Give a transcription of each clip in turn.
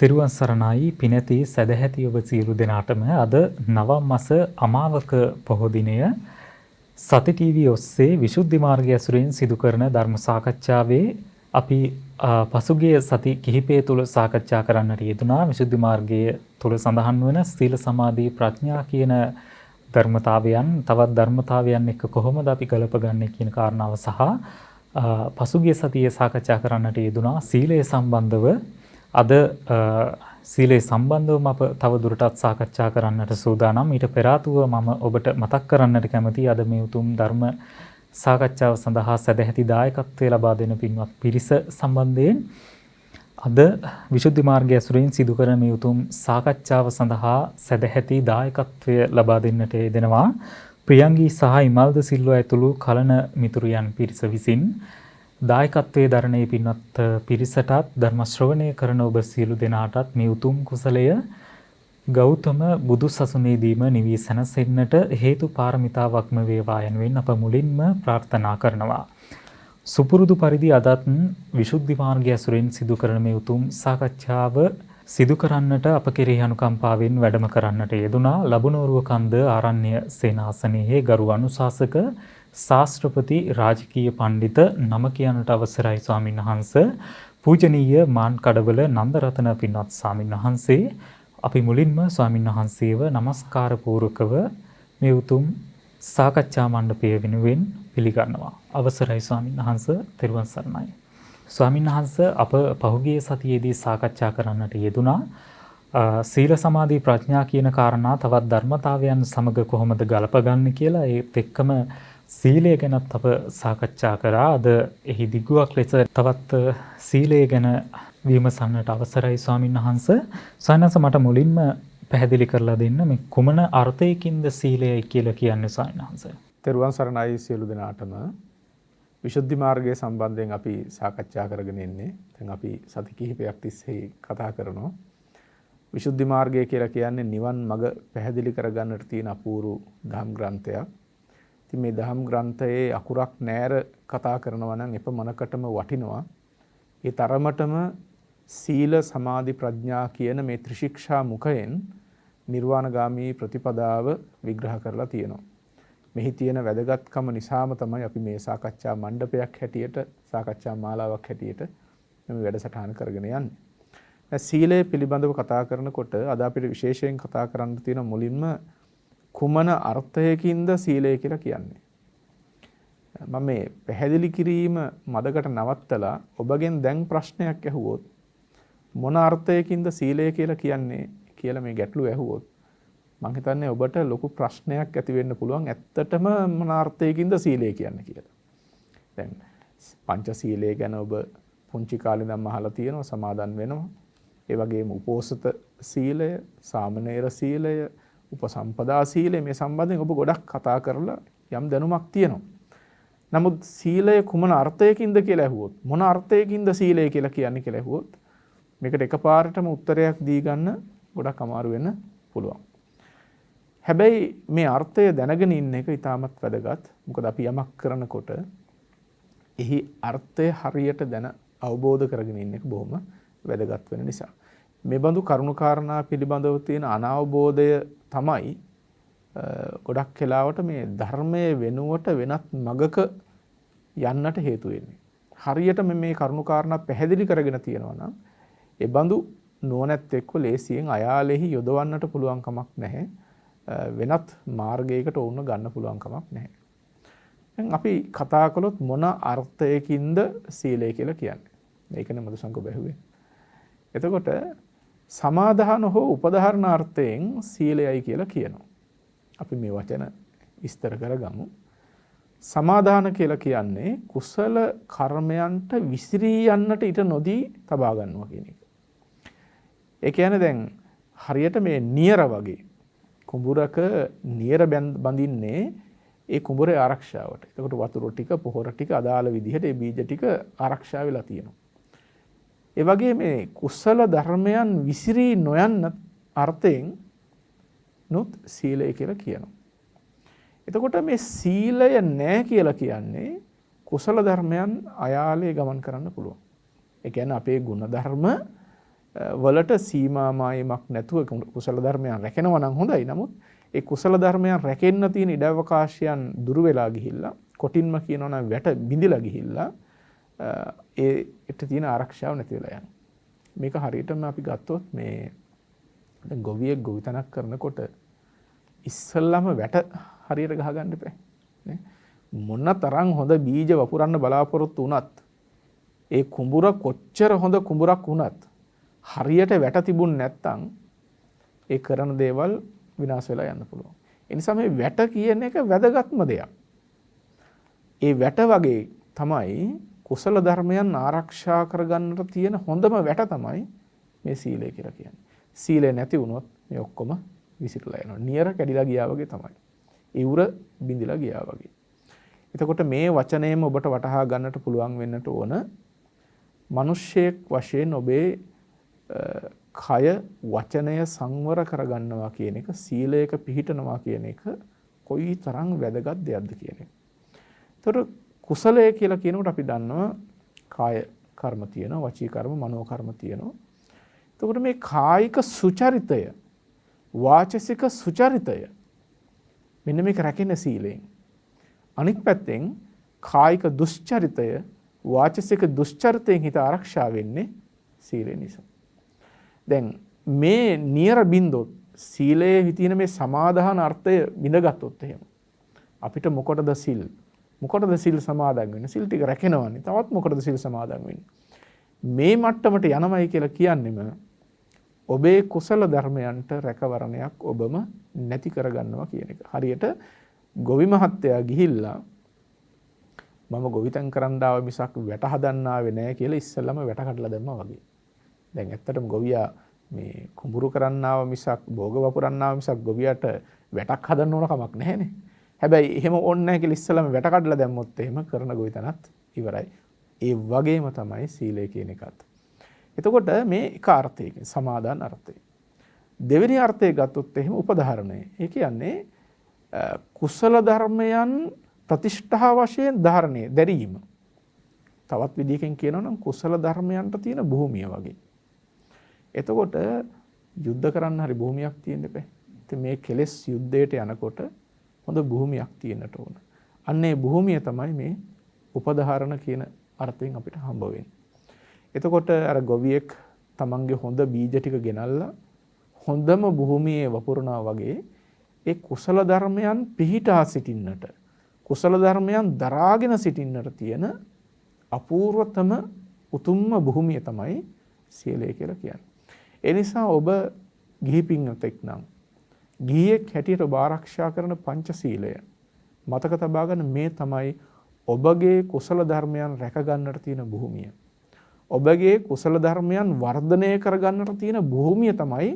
තෙරුවන් සරණයි පිනැති සදැහැති ඔබ සියලු දෙනාටම අද නවම් මස අමාවක පොහෝ දිනය සති ටීවී ඔස්සේ විසුද්ධි මාර්ගය ඇසුරින් සිදු කරන ධර්ම සාකච්ඡාවේ අපි පසුගිය සති කිහිපය තුල සාකච්ඡා කරන්නට යෙදුනා විසුද්ධි මාර්ගයේ තුල සඳහන් වන සීල සමාධි ප්‍රඥා කියන ධර්මතාවයන් තවත් ධර්මතාවයන් එක්ක කොහොමද අපි ගලපගන්නේ කියන කාරණාව සහ පසුගිය සතියේ සාකච්ඡා කරන්නට යෙදුනා සීලය සම්බන්ධව අද සීලේ සම්බන්ධවම අප තව දුරටත් සාකච්ඡා කරන්නට සූදානම්. ඊට පෙර ආතුව මම ඔබට මතක් කරන්නට කැමතියි අද මේ උතුම් ධර්ම සාකච්ඡාව සඳහා සදැහැති දායකත්වය ලබා දෙන පින්වත් පිරිස සම්බන්ධයෙන් අද විසුද්ධි මාර්ගය ඇසුරින් සිදු කරන මේ උතුම් සාකච්ඡාව සඳහා සදැහැති දායකත්වය ලබා දෙන්නට යෙදෙනවා ප්‍රියංගී සහ ඉමල්ද සිල්වා ඇතුළු කලන මිතුරියන් පිරිස විසින් දායකත්වයේ දරණේ පින්වත් පිරිසටත් ධර්ම ශ්‍රවණය කරන ඔබ සියලු දෙනාටත් මේ උතුම් කුසලය ගෞතම බුදු සසුනේදීම නිවී සැනසෙන්නට හේතු පාරමිතාවක්ම වේවා යනුවෙන් අප මුලින්ම ප්‍රාර්ථනා කරනවා. සුපුරුදු පරිදි අදත් විසුද්ධි මාර්ගය ඇසුරින් සිදු කරන මේ උතුම් සාකච්ඡාව සිදු කරන්නට අප කෙරෙහි අනුකම්පාවෙන් වැඩම කරන්නට යෙදුනා ලබුනෝරුව කන්ද ආරණ්‍ය සේනාසනයේ ගරු අනුශාසක ශාස්ත්‍රපති රාජකීය පඬිත නම කියනට අවසරයි ස්වාමීන් වහන්ස පූජනීය මාන් කඩවල නන්දරතන පින්වත් ස්වාමීන් වහන්සේ අපි මුලින්ම ස්වාමීන් වහන්සේව নমස්කාර පූර්වකව මේ උතුම් සාකච්ඡා මණ්ඩපය වෙනුවෙන් පිළිගන්නවා අවසරයි ස්වාමීන් වහන්ස තෙරුවන් සරණයි ස්වාමීන් වහන්ස අප පහුගිය සතියේදී සාකච්ඡා කරන්නට යෙදුනා සීල සමාධි ප්‍රඥා කියන කාරණා තවත් ධර්මතාවයන් සමග කොහොමද ගලපගන්නේ කියලා ඒත් එක්කම සීලය ගැනත් අප සාකච්ඡා කරා අද එහි දිගුවක් ලෙස තවත් සීලය ගැන විමසන්නට අවසරයි ස්වාමීන් වහන්ස. ස්වාමීන් වහන්ස මට මුලින්ම පැහැදිලි කරලා දෙන්න මේ කුමන අර්ථයකින්ද සීලයයි කියලා කියන්නේ ස්වාමීන් වහන්ස. තෙරුවන් සරණයි සියලු දෙනාටම විසුද්ධි මාර්ගය සම්බන්ධයෙන් අපි සාකච්ඡා කරගෙන ඉන්නේ. දැන් අපි සති කිහිපයක් තිස්සේ කතා කරනවා. විසුද්ධි මාර්ගය කියලා කියන්නේ නිවන් මඟ පැහැදිලි කරගන්නට තියෙන අපූර්ව ධම් ග්‍රන්ථයක්. මේ දහම් ග්‍රන්ථයේ අකුරක් නෑර කතා කරනවා නම් එපමණකටම වටිනවා. ඒ තරමටම සීල සමාධි ප්‍රඥා කියන මේ ත්‍රිශික්ෂා මුඛයෙන් නිර්වාණගාමී ප්‍රතිපදාව විග්‍රහ කරලා තියෙනවා. මෙහි තියෙන වැදගත්කම නිසාම තමයි අපි මේ සාකච්ඡා මණ්ඩපයක් හැටියට සාකච්ඡා මාලාවක් හැටියට මේ වැඩසටහන කරගෙන යන්නේ. සීලය පිළිබඳව කතා කරනකොට අද අපිට විශේෂයෙන් කතා කරන්න තියෙන මුලින්ම කුමන අර්ථයකින්ද සීලය කියලා කියන්නේ. මම මේ පැහැදිලි කිරීම මදකට නවත්තලා ඔබගෙන් දැන් ප්‍රශ්නයක් ඇහුවොත් මොන අර්ථයකින්ද සීලය කියලා කියන්නේ කියලා මේ ගැටලුව ඇහුවොත් මම හිතන්නේ ඔබට ලොකු ප්‍රශ්නයක් ඇති වෙන්න පුළුවන් ඇත්තටම මොන අර්ථයකින්ද සීලය කියන්නේ කියලා. දැන් පංච සීලය ගැන ඔබ පුංචි කාලේ ඉඳන් අහලා තියෙනවා සමාදන් වෙනවා. ඒ වගේම උපෝසත සීලය, සාමණේර සීලය, උපසම්පදා සීලය මේ සම්බන්ධයෙන් ඔබ ගොඩක් කතා කරලා යම් දැනුමක් තියෙනවා. නමුත් සීලය කුමන අර්ථයකින්ද කියලා ඇහුවොත් මොන අර්ථයකින්ද සීලය කියලා කියන්නේ කියලා ඇහුවොත් මේකට එකපාරටම උත්තරයක් දී ගන්න ගොඩක් අමාරු වෙන්න පුළුවන්. හැබැයි මේ අර්ථය දැනගෙන ඉන්න එක ඉතාමත් වැදගත්. මොකද අපි යමක් කරනකොට එහි අර්ථය හරියට දැන අවබෝධ කරගෙන ඉන්න එක බොහොම වැදගත් වෙන නිසා. මේ බඳු කරුණු කාරණා පිළිබඳව තියෙන අනවබෝධය තමයි ගොඩක් වෙලාවට මේ ධර්මයේ වෙනුවට වෙනත් මගක යන්නට හේතු වෙන්නේ. හරියට මේ කරුණු කාරණා පැහැදිලි කරගෙන තියෙනවා නම් ඒ බඳු නුවණැත් එක්ක ලේසියෙන් අයාලෙහි යොදවන්නට පුළුවන් කමක් නැහැ. වෙනත් මාර්ගයකට වුණ ගන්න පුළුවන් කමක් නැහැ. දැන් අපි කතා කළොත් මොන අර්ථයකින්ද සීලය කියලා කියන්නේ. මේකනේ මදුසංග බැහුවේ. එතකොට සමාදාන හෝ උපධාරණ අර්ථයෙන් සීලයයි කියලා කියනවා. අපි මේ වචන විස්තර කරගමු. සමාදාන කියලා කියන්නේ කුසල කර්මයන්ට විසිරී යන්නට ඉඩ නොදී තබා ගන්නවා කියන එක. ඒ කියන්නේ දැන් හරියට මේ නියර වගේ කුඹුරක නියර බඳින්නේ ඒ කුඹුරේ ආරක්ෂාවට. එතකොට වතුර ටික පොහොර ටික අදාළ විදිහට ඒ බීජ ටික ආරක්ෂා වෙලා තියෙනවා. ඒ වගේ මේ කුසල ධර්මයන් විසිරී නොයන්න අර්ථයෙන් නුත් සීලය කියලා කියනවා. එතකොට මේ සීලය නැහැ කියලා කියන්නේ කුසල ධර්මයන් අයාලේ ගමන් කරන්න පුළුවන්. ඒ කියන්නේ අපේ ගුණ ධර්ම වලට සීමා මායමක් නැතුව කුසල ධර්මයන් රැකෙනවා නම් හොඳයි. නමුත් ඒ කුසල ධර්මයන් රැකෙන්න තියෙන ඉඩ අවකාශයන් දුර වෙලා ගිහිල්ලා කොටින්ම කියනවා නම් වැට බිඳිලා ගිහිල්ලා ඒට තියෙන ආරක්ෂාව නැති වෙලා යනවා. මේක හරියටම අපි ගත්තොත් මේ දැන් ගොවියෙක් ගොවිතැනක් කරනකොට ඉස්සල්ලාම වැට හරියට ගහ ගන්න එපා නේ. මොන තරම් හොඳ බීජ වපුරන්න බලාපොරොත්තු වුණත් ඒ කුඹුර කොච්චර හොඳ කුඹුරක් වුණත් හරියට වැට තිබුණ නැත්නම් ඒ කරන දේවල් විනාශ වෙලා යන්න පුළුවන්. ඒ නිසා මේ වැට කියන එක වැදගත්ම දෙයක්. ඒ වැට වගේ තමයි කුසල ධර්මයන් ආරක්ෂා කරගන්නට තියෙන හොඳම වැට තමයි මේ සීලය කියලා කියන්නේ. සීලය නැති වුණොත් මේ ඔක්කොම විසිරලා යනවා. නියර කැඩිලා ගියා වගේ තමයි. ඉවුර බිඳිලා ගියා වගේ. එතකොට මේ වචනයම ඔබට වටහා ගන්නට පුළුවන් වෙන්නට ඕන මිනිස්සෙක් වශයෙන් ඔබේ කය වචනය සංවර කරගන්නවා කියන එක සීලයක පිහිටනවා කියන එක කොයි තරම් වැදගත් දෙයක්ද කියන එක. එතකොට කුසලය කියලා කියනකොට අපි දන්නවා කාය කර්ම තියෙනවා, වචී කර්ම, මනෝ කර්ම තියෙනවා. එතකොට මේ කායික සුචරිතය, වාචසික සුචරිතය මෙන්න මේක රැකෙන සීලයෙන්. අනිත් පැත්තෙන් කායික දුස්චරිතය, වාචසික දුස්චරිතයෙන් හිත ආරක්ෂා වෙන්නේ සීලය නිසා. දැන් මේ නියර බින්දොත් සීලයේ හිතින මේ සමාදාන අර්ථය බිඳගත්තොත් එහෙම අපිට මොකටද සිල්? මොකටද සිල් සමාදන් වෙන්නේ? සිල් ටික රැකෙනවනේ. තවත් මොකටද සිල් සමාදන් වෙන්නේ? මේ මට්ටමට යනමයි කියලා කියන්නෙම ඔබේ කුසල ධර්මයන්ට රැකවරණයක් ඔබම නැති කරගන්නවා කියන එක. හරියට ගොවි මහත්තයා ගිහිල්ලා මම ගොවිතැන් කරන්න ආව මිසක් වැට හදන්න ආවේ නැහැ කියලා ඉස්සෙල්ලම වැට කඩලා දැම්මා වගේ. දැන් ඇත්තටම ගොවියා මේ කුඹුරු කරන්න ආව මිසක් භෝග වපුරන්න ආව මිසක් ගොවියට වැටක් හදන්න ඕන කමක් නැහැනේ. හැබැයි එහෙම ඕනේ නැහැ කියලා ඉස්සෙල්ලම වැට කඩලා දැම්මොත් එහෙම කරන ගොවිතැනත් ඉවරයි. ඒ වගේම තමයි සීලය කියන එකත්. එතකොට මේ එක අර්ථයකින් සමාදාන අර්ථය. දෙවෙනි අර්ථය ගත්තොත් එහෙම උපධාරණය. ඒ කියන්නේ කුසල ධර්මයන් ප්‍රතිෂ්ඨා වශයෙන් ධාරණය දැරීම. තවත් විදිහකින් කියනවා නම් කුසල ධර්මයන්ට තියෙන භූමිය වගේ. එතකොට යුද්ධ කරන්න හරි භූමියක් තියෙන්න බෑ. ඉතින් මේ කෙලෙස් යුද්ධයට යනකොට හොඳ භූමියක් තියෙන්නට ඕන. අන්න ඒ භූමිය තමයි මේ උපධාරණ කියන අර්ථයෙන් අපිට හම්බ වෙන්නේ. එතකොට අර ගොවියෙක් තමන්ගේ හොඳ බීජ ටික ගෙනල්ලා හොඳම භූමියේ වපුරනවා වගේ ඒ කුසල ධර්මයන් පිහිටා සිටින්නට, කුසල ධර්මයන් දරාගෙන සිටින්නට තියෙන අපූර්වතම උතුම්ම භූමිය තමයි සීලය කියලා කියන්නේ. ඒ නිසා ඔබ ගිහි පින්වතෙක් නම් ගිහියෙක් හැටියට ඔබ ආරක්ෂා කරන පංචශීලය මතක තබා ගන්න. මේ තමයි ඔබගේ කුසල ධර්මයන් රැක ගන්නට තියෙන භූමිය. ඔබගේ කුසල ධර්මයන් වර්ධනය කර ගන්නට තියෙන භූමිය තමයි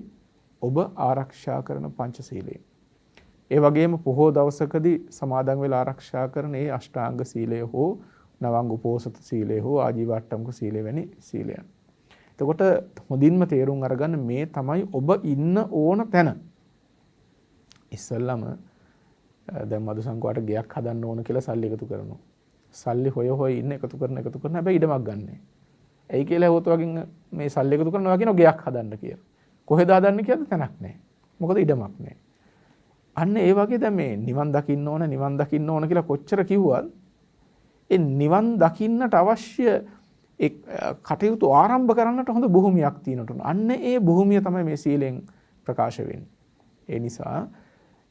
ඔබ ආරක්ෂා කරන පංචශීලය. ඒ වගේම පොහොය දවසකදී සමාදන් වෙලා ආරක්ෂා කරන ඒ අෂ්ටාංග සීලය හෝ නවංග උපෝසත සීලය හෝ ආජීවාට්ටමක සීලය වැනි සීලයන්. එතකොට හොඳින්ම තේරුම් අරගන්න මේ තමයි ඔබ ඉන්න ඕන තැන. ඉස්සල්ලාම දැන් මදුසංකවාට ගයක් හදන්න ඕන කියලා සල්ලි එකතු කරනවා. සල්ලි හොය ඉන්න එකතු කරන හැබැයි ඉඩමක් ගන්නෑ. ඇයි කියලා හොත වගේ මේ සල්ලි එකතු කරනවා කියනවා ගයක් හදන්න කියලා. කොහෙද හදන්න කියද්දි තැනක් නැහැ. මොකද ඉඩමක් නැහැ. අන්න ඒ වගේ දැන් මේ නිවන් දකින්න ඕන කියලා කොච්චර කිව්වත් ඒ නිවන් දකින්නට අවශ්‍ය ඒ කටයුතු ආරම්භ කරන්නට හොඳ භූමියක් තියෙනට ඕන. අන්න ඒ භූමිය තමයි මේ සීලෙන් ප්‍රකාශ වෙන්නේ. ඒ නිසා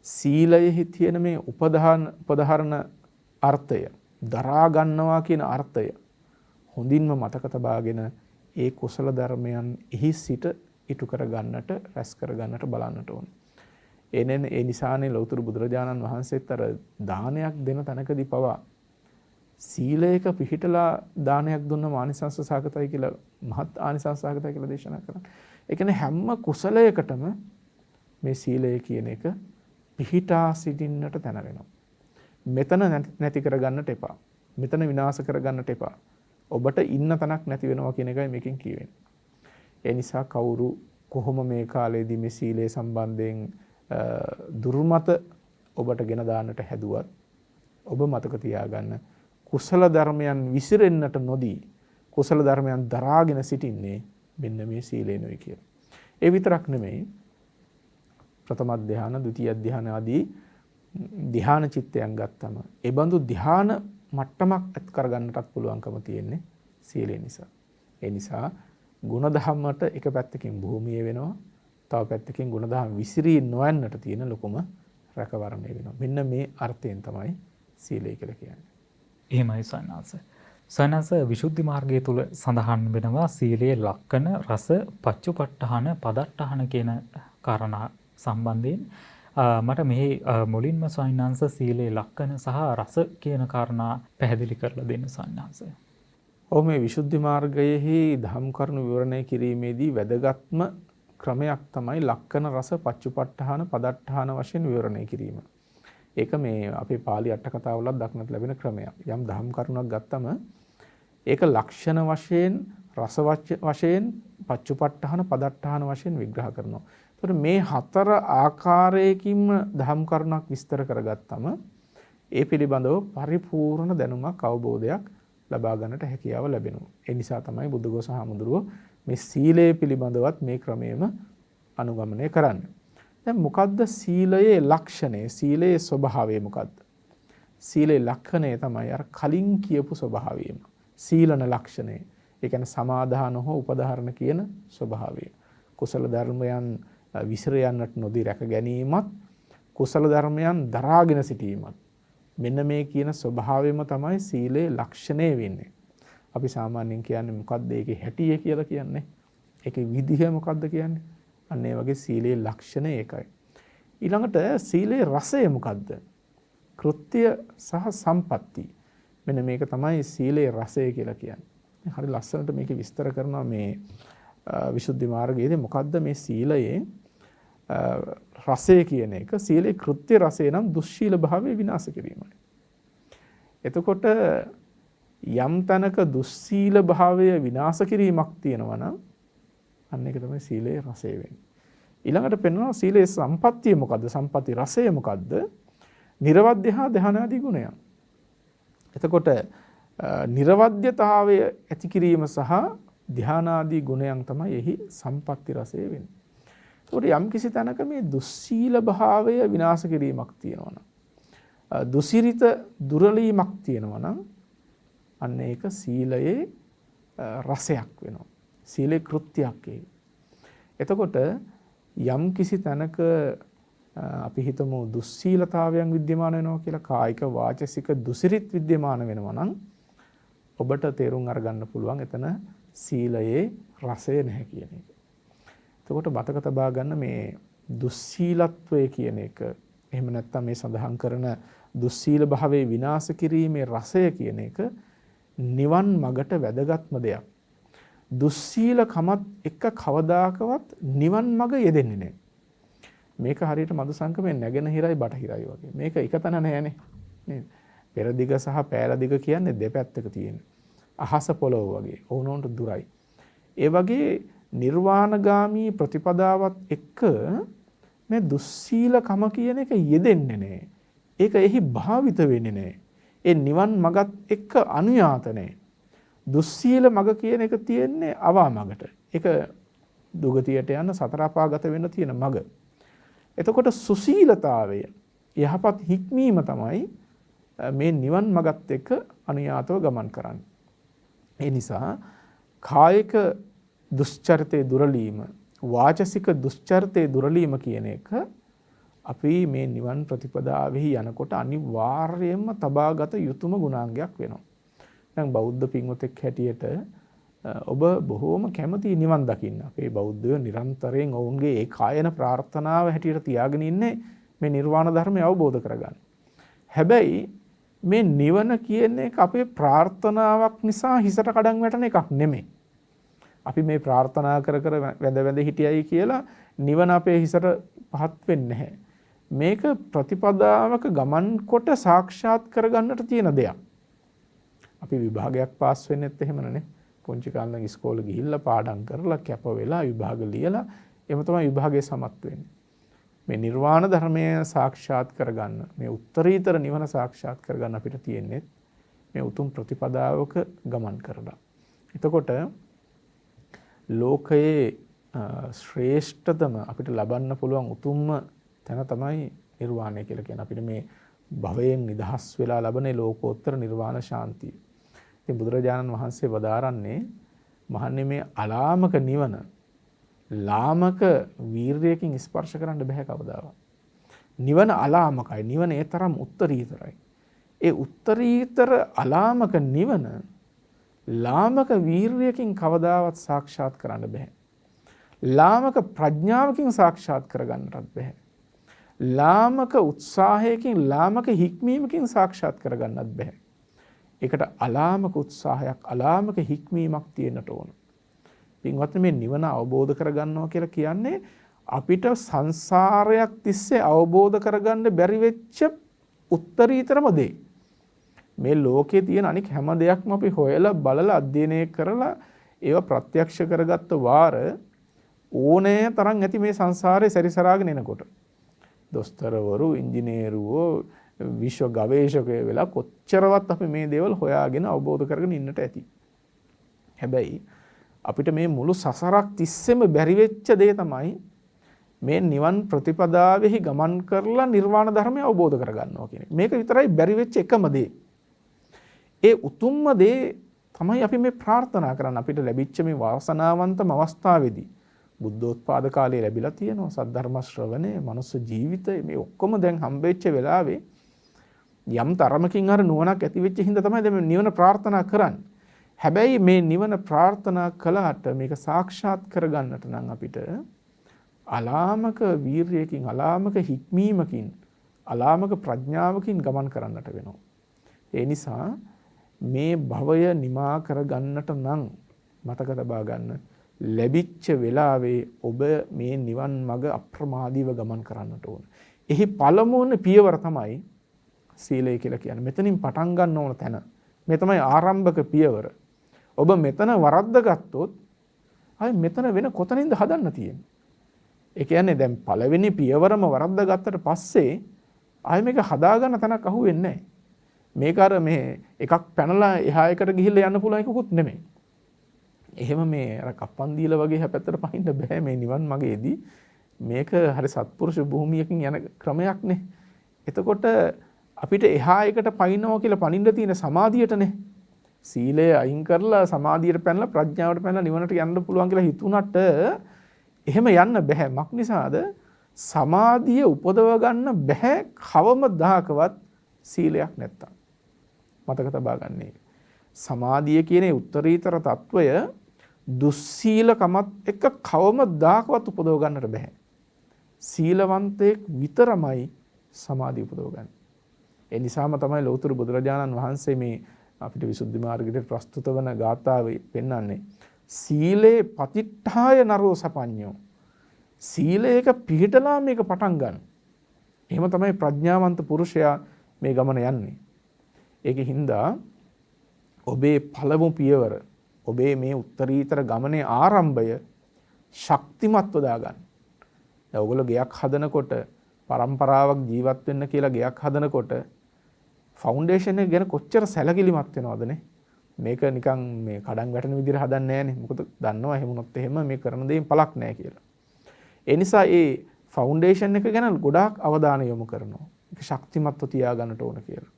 සීලයෙහි තියෙන මේ උපධාරණ අර්ථය දරා ගන්නවා කියන අර්ථය හොඳින්ම මතක තබාගෙන ඒ කුසල ධර්මයන් එහි සිට ඉටු කර ගන්නට, රැස් කර ගන්නට බලන්නට ඕන. ඒ නිසානේ ලෞතර බුදුරජාණන් වහන්සේත් අර දානයක් දෙන තැනකදී පවා සීලයක පිහිටලා දානයක් දුන්න ආනිසංස සාගතයි කියලා, මහත් ආනිසංස සාගතයි කියලා දේශනා කරා. ඒ කියන්නේ හැම කුසලයකටම මේ සීලය කියන එක පිහිටා සිටින්නට තැන වෙනවා. මෙතන නැති කර ගන්නට එපා. මෙතන විනාශ කර ගන්නට එපා. ඔබට ඉන්න තැනක් නැති වෙනවා කියන එකයි මේකෙන් කියවෙන්නේ. ඒ නිසා කවුරු කොහොම මේ කාලේදී මේ සීලය සම්බන්ධයෙන් දුර්මත ඔබට ගෙන දාන්නට හැදුවත් ඔබ මතක තියාගන්න කුසල ධර්මයන් විසිරෙන්නට නොදී කුසල ධර්මයන් දරාගෙන සිටින්නේ මෙන්න මේ සීලේනොයි කියලා. ඒ විතරක් නෙමෙයි ප්‍රථම ධ්‍යාන, ද්විතීය ධ්‍යාන ආදී ධ්‍යාන චිත්තයන් ගත්තම ඒ බඳු ධ්‍යාන මට්ටමක් ඇත් කරගන්නටත් පුළුවන්කම තියෙන්නේ සීලේ නිසා. ඒ නිසා ගුණධම්මට එක පැත්තකින් භූමිය වෙනවා, තව පැත්තකින් ගුණධම් විසිරී නොයන්නට තියෙන ලොකුම රැකවරණය වෙනවා. මෙන්න මේ අර්ථයෙන් තමයි සීලය කියලා කියන්නේ. එහෙමයි සයන්ස. සයන්ස විසුද්ධි මාර්ගය තුල සඳහන් වෙනවා සීලයේ ලක්ෂණ, රස, පච්චුපට්ඨාන, පදට්ඨාන කියන කාරණා සම්බන්ධයෙන් මට මේ මුලින්ම සයන්ස සීලයේ ලක්ෂණ සහ රස කියන කාරණා පැහැදිලි කරලා දෙන්න සයන්ස. මේ විසුද්ධි මාර්ගයේහි ධම් කරුණු විවරණය කිරීමේදී වැදගත්ම ක්‍රමයක් තමයි ලක්ෂණ, රස, පච්චුපට්ඨාන, පදට්ඨාන වශයෙන් විවරණය කිරීම. ඒක මේ අපේ පාලි අට කතාවලත් දක්නට ලැබෙන ක්‍රමයක්. යම් ධම් කරුණක් ගත්තම ඒක ලක්ෂණ වශයෙන්, රස වශයෙන්, පච්චුපට්ඨාන, පදට්ඨාන වශයෙන් විග්‍රහ කරනවා. එතකොට මේ හතර ආකාරයකින්ම ධම් කරුණක් විස්තර කරගත්තම ඒ පිළිබඳව පරිපූර්ණ දැනුමක්, අවබෝධයක් ලබා ගන්නට හැකියාව ලැබෙනවා. ඒ නිසා තමයි බුදුගොස් හාමුදුරුවෝ මේ සීලය පිළිබඳවත් මේ ක්‍රමයේම අනුගමනය කරන්නේ. දැන් මොකද්ද සීලයේ ලක්ෂණය? සීලයේ ස්වභාවය මොකද්ද? සීලේ ලක්ෂණය තමයි අර කලින් කියපු ස්වභාවයම. සීලන ලක්ෂණය. ඒ කියන්නේ සමාදාන හෝ උපදාහරණ කියන ස්වභාවය. කුසල ධර්මයන් විසිර යන්නට නොදී රැක ගැනීමත්, කුසල ධර්මයන් දරාගෙන සිටීමත්. මෙන්න මේ කියන ස්වභාවයම තමයි සීලේ ලක්ෂණය වෙන්නේ. අපි සාමාන්‍යයෙන් කියන්නේ මොකද්ද ඒකේ හැටිය කියලා කියන්නේ? ඒකේ විදිහ මොකද්ද කියන්නේ? අන්න ඒ වගේ සීලේ ලක්ෂණය ඒකයි. ඊළඟට සීලේ රසය මොකද්ද? කෘත්‍ය සහ සම්පatti. මෙන්න මේක තමයි සීලේ රසය කියලා කියන්නේ. හරි ලස්සනට මේක විස්තර කරනවා මේ විසුද්ධි මාර්ගයේදී මොකද්ද මේ සීලයේ රසය කියන එක. සීලේ කෘත්‍ය රසය නම් දුස්සීල භාවය විනාශ කිරීමයි. එතකොට යම් තැනක දුස්සීල භාවය විනාශ කිරීමක් තියෙනවා නම් අන්න ඒක තමයි සීලේ රසය වෙන්නේ. ඊළඟට පෙන්වනවා සීලේ සම්පත්තිය මොකද්ද? සම්පatti රසය මොකද්ද? නිර්වද්‍ය හා ධානාදී ගුණයන්. එතකොට නිර්වද්‍යතාවය ඇති කිරීම සහ ධානාදී ගුණයන් තමයි එහි සම්පatti රසය වෙන්නේ. එතකොට යම් කිසි තැනක මේ දුස්සීල භාවය විනාශ කිරීමක් තියෙනවා නම්, දුසිරිත දුරලීමක් තියෙනවා නම් අන්න ඒක සීලයේ රසයක් වෙනවා. සීලේ කෘත්‍යයක් ඒක. එතකොට යම් කිසි තැනක අපි හිතමු දුස්සීලතාවයන් විද්‍යමාන වෙනවා කියලා, කායික වාචසික දුසිරිත විද්‍යමාන වෙනවා නම් ඔබට තේරුම් අරගන්න පුළුවන් එතන සීලයේ රසය නැහැ කියන එක. එතකොට මතක තබා ගන්න මේ දුස්සීලත්වය කියන එක, එහෙම නැත්නම් මේ සඳහන් කරන දුස්සීල භාවයේ විනාශ කිරීමේ රසය කියන එක නිවන් මගට වැදගත්ම දෙයක්. දුස්සීලකමත් එක්ක කවදාකවත් නිවන් මග යෙදෙන්නේ නැහැ. මේක හරියට මදු සංකමේ නැගෙනහිරයි බටහිරයි වගේ. මේක එකතන නෑනේ. නේද? පෙරදිග සහ පෑලදිග කියන්නේ දෙපැත්තක තියෙන. අහස පොළොව වගේ. ඕනෝන්ට දුරයි. ඒ වගේ නිර්වාණගාමී ප්‍රතිපදාවත් එක්ක මේ දුස්සීලකම කියන එක යෙදෙන්නේ නැහැ. ඒක එහි භාවිත වෙන්නේ නැහැ. ඒ නිවන් මගත් එක්ක අනුයාත නැහැ. දුස්සීල මග කියන එක තියෙන්නේ අවා මගට. ඒක දුගතියට යන සතර අපාගත වෙන්න තියෙන මග. එතකොට සුසීලතාවය, යහපත් හික්මීම තමයි මේ නිවන් මගත් එක්ක අනුයාතව ගමන් කරන්නේ. ඒ නිසා කායික දුස්චරිතේ දුරලීම, වාචසික දුස්චරිතේ දුරලීම කියන එක අපි මේ නිවන් ප්‍රතිපදාවෙහි යනකොට අනිවාර්යයෙන්ම තබාගත යුතුම ගුණාංගයක් වෙනවා. දැන් බෞද්ධ පින්වතෙක් හැටියට ඔබ බොහෝම කැමති නිවන් දකින්න. අපේ බෞද්ධයෝ නිරන්තරයෙන් ඔවුන්ගේ ඒ කායන ප්‍රාර්ථනාව හැටියට තියාගෙන ඉන්නේ මේ නිර්වාණ ධර්මය අවබෝධ කරගන්න. හැබැයි මේ නිවන කියන එක අපේ ප්‍රාර්ථනාවක් නිසා හිසට කඩන් වැටෙන එකක් නෙමෙයි. අපි මේ ප්‍රාර්ථනා කර කර වැඳ වැඳ හිටියයි කියලා නිවන අපේ හිසට පහත් වෙන්නේ නැහැ. මේක ප්‍රතිපදාවක ගමන් කොට සාක්ෂාත් කරගන්නට තියෙන දෙයක්. අපි විභාගයක් පාස් වෙන්නෙත් එහෙමනේ. පුංචි කාලේ ඉස්කෝලේ ගිහිල්ලා පාඩම් කරලා කැප වෙලා විභාග ලියලා එහෙම තමයි විභාගයේ සමත් වෙන්නේ. මේ නිර්වාණ ධර්මය සාක්ෂාත් කරගන්න, මේ උත්තරීතර නිවන සාක්ෂාත් කරගන්න අපිට තියෙන්නේ මේ උතුම් ප්‍රතිපදාවක ගමන් කරලා. එතකොට ලෝකයේ ශ්‍රේෂ්ඨතම අපිට ලබන්න පුළුවන් උතුම්ම තැන තමයි නිර්වාණය කියලා කියන්නේ. අපිට මේ භවයෙන් නිදහස් වෙලා ලබන ලෝකෝත්තර නිර්වාණ ශාන්තිය. ඉතින් බුදුරජාණන් වහන්සේ වදාරන්නේ මහන්නේ මේ අලාමක නිවන ලාමක වීර්යයෙන් ස්පර්ශ කරන්න බෑ කවදාවත්. නිවන අලාමකයි. නිවන ඒ තරම් උත්තරීතරයි. ඒ උත්තරීතර අලාමක නිවන ලාමක වීර්යයෙන් කවදාවත් සාක්ෂාත් කරන්න බෑ. ලාමක ප්‍රඥාවකින් සාක්ෂාත් කරගන්නටත් බෑ. ලාමක උත්සාහයකින් ලාමක හික්මීමකින් සාක්ෂාත් කරගන්නත් බෑ. ඒකට අලාමක උත්සාහයක් අලාමක හික්මීමක් තියෙන්නට ඕන. පින්වත්නි මේ නිවන අවබෝධ කරගන්නවා කියලා කියන්නේ අපිට සංසාරයක් තිස්සේ අවබෝධ කරගන්න බැරි වෙච්ච උත්තරීතරම දේ. මේ ලෝකයේ තියෙන අනික හැම දෙයක්ම අපි හොයලා බලලා අධ්‍යයනය කරලා ඒව ප්‍රත්‍යක්ෂ කරගත්ත වාර ඕනෑ තරම් ඇති මේ සංසාරේ සැරිසරාගෙන එනකොට. දොස්තරවරු, ඉංජිනේරුවෝ, විශ්ව ගවේෂකයෝ වෙලා කොච්චරවත් අපි මේ දේවල් හොයාගෙන අවබෝධ කරගෙන ඉන්නට ඇති. හැබැයි අපිට මේ මුළු සසරක් තිස්සෙම බැරි වෙච්ච දේ තමයි මේ නිවන් ප්‍රතිපදාවෙහි ගමන් කරලා නිර්වාණ ධර්මය අවබෝධ කරගන්නවා කියන එක. මේක විතරයි බැරි වෙච්ච එකම දේ. ඒ උතුම්ම දේ තමයි අපි මේ ප්‍රාර්ථනා කරන්න අපිට ලැබිච්ච මේ වාසනාවන්තම අවස්ථාවේදී බුද්ධෝත්පාද කාලයේ ලැබිලා තියෙනවා සද්ධර්ම ශ්‍රවණය, මනුස්ස ජීවිතය මේ ඔක්කොම දැන් හම්බෙච්ච වෙලාවේ යම් තරමකින් අර නුවණක් ඇති වෙච්ච හින්දා තමයි දැන් මේ නිවන ප්‍රාර්ථනා කරන්නේ. හැබැයි මේ නිවන ප්‍රාර්ථනා කළාට මේක සාක්ෂාත් කරගන්නට නම් අපිට අලාමක වීර්යයකින්, අලාමක හික්මීමකින්, අලාමක ප්‍රඥාවකින් ගමන් කරන්නට වෙනවා. ඒ නිසා මේ භවය නිමා කරගන්නට නම් මතක තබා ගන්න ලැබිච්ච වෙලාවේ ඔබ මේ නිවන් මඟ අප්‍රමාදීව ගමන් කරන්නට ඕන. එහි පළමුවන පියවර තමයි සීලය කියලා කියන්නේ. මෙතනින් පටන් ගන්න ඕන තැන. මේ තමයි ආරම්භක පියවර. ඔබ මෙතන වරද්ද ගත්තොත් අය මෙතන වෙන කොතනින්ද හදන්න තියෙන්නේ? ඒ කියන්නේ දැන් පළවෙනි පියවරම වරද්ද ගත්තට පස්සේ ආය මේක හදාගන්න තැනක් අහුවෙන්නේ නැහැ. මේක අර මේ එකක් පැනලා එහා එකට ගිහිල්ලා යන්න පුළුවන් එකකුත් නෙමෙයි. එහෙම මේ අර කප්පන් දීලා වගේ හැපැත්තට පහින්න බෑ මේ නිවන් මාගේදී. මේක හරි සත්පුරුෂ භූමියකින් යන ක්‍රමයක් නේ. එතකොට අපිට එහා එකට පයින්නවා කියලා පනින්න තියෙන සමාධියටනේ. සීලය අයින් කරලා සමාධියට පැනලා ප්‍රඥාවට පැනලා නිවනට යන්න පුළුවන් කියලා හිතුණට එහෙම යන්න බෑ. මක් නිසාද? සමාධිය උපදව ගන්න බෑ කවමදාකවත් සීලයක් නැත්තම්. මතක තබා ගන්න එක. සමාධිය කියන උත්තරීතර తত্ত্বය දුස්සීලකමත් එක්ක කවමදාකවත් උපදව ගන්නට බෑ. සීලවන්තයෙක් විතරමයි සමාධිය උපදව ගන්න. ඒ නිසාම තමයි ලෞතර බුදුරජාණන් වහන්සේ මේ අපිට විසුද්ධි මාර්ගයට ප්‍රස්තුත වන ගාථාවේ පෙන්වන්නේ සීලේ පතිට්ඨාය නරෝ සපඤ්ඤෝ. සීලයක පිහිටලා මේක පටන් ගන්න. එහෙම තමයි ප්‍රඥාවන්ත පුරුෂයා මේ ගමන යන්නේ. ඒකෙ හින්දා ඔබේ පළමු පියවර, ඔබේ මේ උත්තරීතර ගමනේ ආරම්භය ශක්තිමත්ව දාගන්න. දැන් ඔයගොල්ලෝ ගයක් හදනකොට පරම්පරාවක් ජීවත් වෙන්න කියලා ගයක් හදනකොට ෆවුන්ඩේෂන් එක ගැන කොච්චර සැලකිලිමත් වෙනවදනේ. මේක නිකන් මේ කඩන් වැටෙන විදිහට හදන්නේ නැහනේ. මොකද දන්නවා එහෙම වුණොත් එහෙම මේ කරන දේෙන් පළක් නැහැ කියලා. ඒ නිසා ඒ ෆවුන්ඩේෂන් එක ගැන ගොඩාක් අවධානය යොමු කරනවා. ඒක ශක්තිමත්ව තියාගන්නට ඕන කියලා.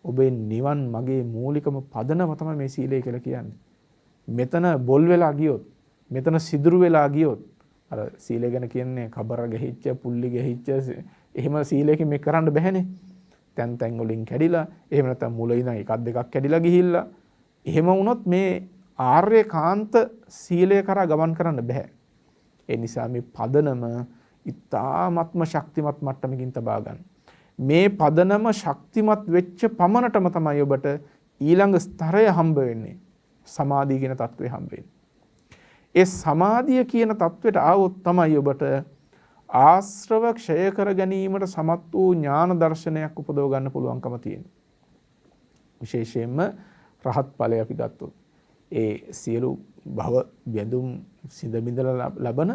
ඔබේ නිවන් මගේ මූලිකම පදනම තමයි මේ සීලය කියලා කියන්නේ. මෙතන බොල් වෙලා ගියොත්, මෙතන සිදුරු වෙලා ගියොත් අර සීලය ගැන කියන්නේ කබර ගහිච්ච, පුල්ලි ගහිච්ච එහෙම සීලයකින් මේ කරන්න බැහැනේ. තැන් තැන් වලින් කැඩිලා, එහෙම නැත්නම් මුල ඉඳන් එකක් දෙකක් කැඩිලා ගිහිල්ලා එහෙම වුණොත් මේ ආර්යකාන්ත සීලය කරා ගමන් කරන්න බෑ. ඒ නිසා මේ පදනම ඉතාමත්ම ශක්තිමත් මට්ටමකින් තබා ගන්න. මේ පදනම ශක්තිමත් වෙච්ච පමණටම තමයි ඔබට ඊළඟ ස්තරය හම්බ වෙන්නේ. සමාධිය කියන தત્ත්වය හම්බ වෙන්නේ. ඒ සමාධිය කියන தત્ත්වයට ආවොත් තමයි ඔබට ආශ්‍රව ක්ෂය කර ගැනීමට සමත් වූ ඥාන දර්ශනයක් උපදව ගන්න පුළුවන්කම තියෙනවා. විශේෂයෙන්ම රහත් ඵලය අපි ගත්තොත් ඒ සියලු භව බැඳුම් සිඳ බිඳලා ලබන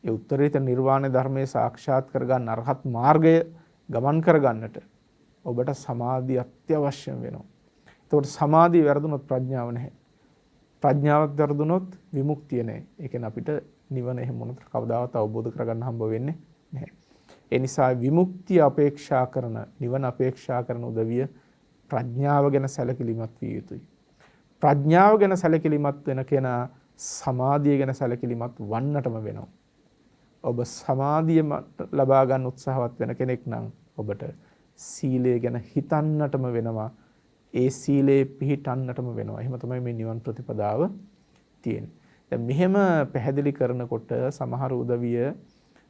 ඒ උත්තරීතර නිර්වාණ ධර්මයේ සාක්ෂාත් කර ගන්න අරහත් මාර්ගය ගමන් කර ගන්නට ඔබට සමාධිය අත්‍යවශ්‍යම වෙනවා. එතකොට සමාධිය වැරදුනොත් ප්‍රඥාව නැහැ. ප්‍රඥාවත් වැරදුනොත් විමුක්තිය නැහැ. ඒ කියන්නේ අපිට නිවන එහෙම මොනතර කවදාවත් අවබෝධ කරගන්න හම්බ වෙන්නේ නැහැ. ඒ නිසා විමුක්තිය අපේක්ෂා කරන නිවන අපේක්ෂා කරන උදවිය ප්‍රඥාව ගැන සැලකිලිමත් විය යුතුයි. ප්‍රඥාව ගැන සැලකිලිමත් වෙන කෙනා සමාධිය ගැන සැලකිලිමත් වන්නටම වෙනවා. ඔබ සමාධිය ලබා ගන්න උත්සාහවත් වෙන කෙනෙක් නම් ඔබට සීලය ගැන හිතන්නටම වෙනවා. ඒ සීලේ පිහිටන්නටම වෙනවා. එහෙම තමයි මේ නිවන් ප්‍රතිපදාව තියෙන්නේ. දැන් මෙහෙම පැහැදිලි කරනකොට සමහර උදවිය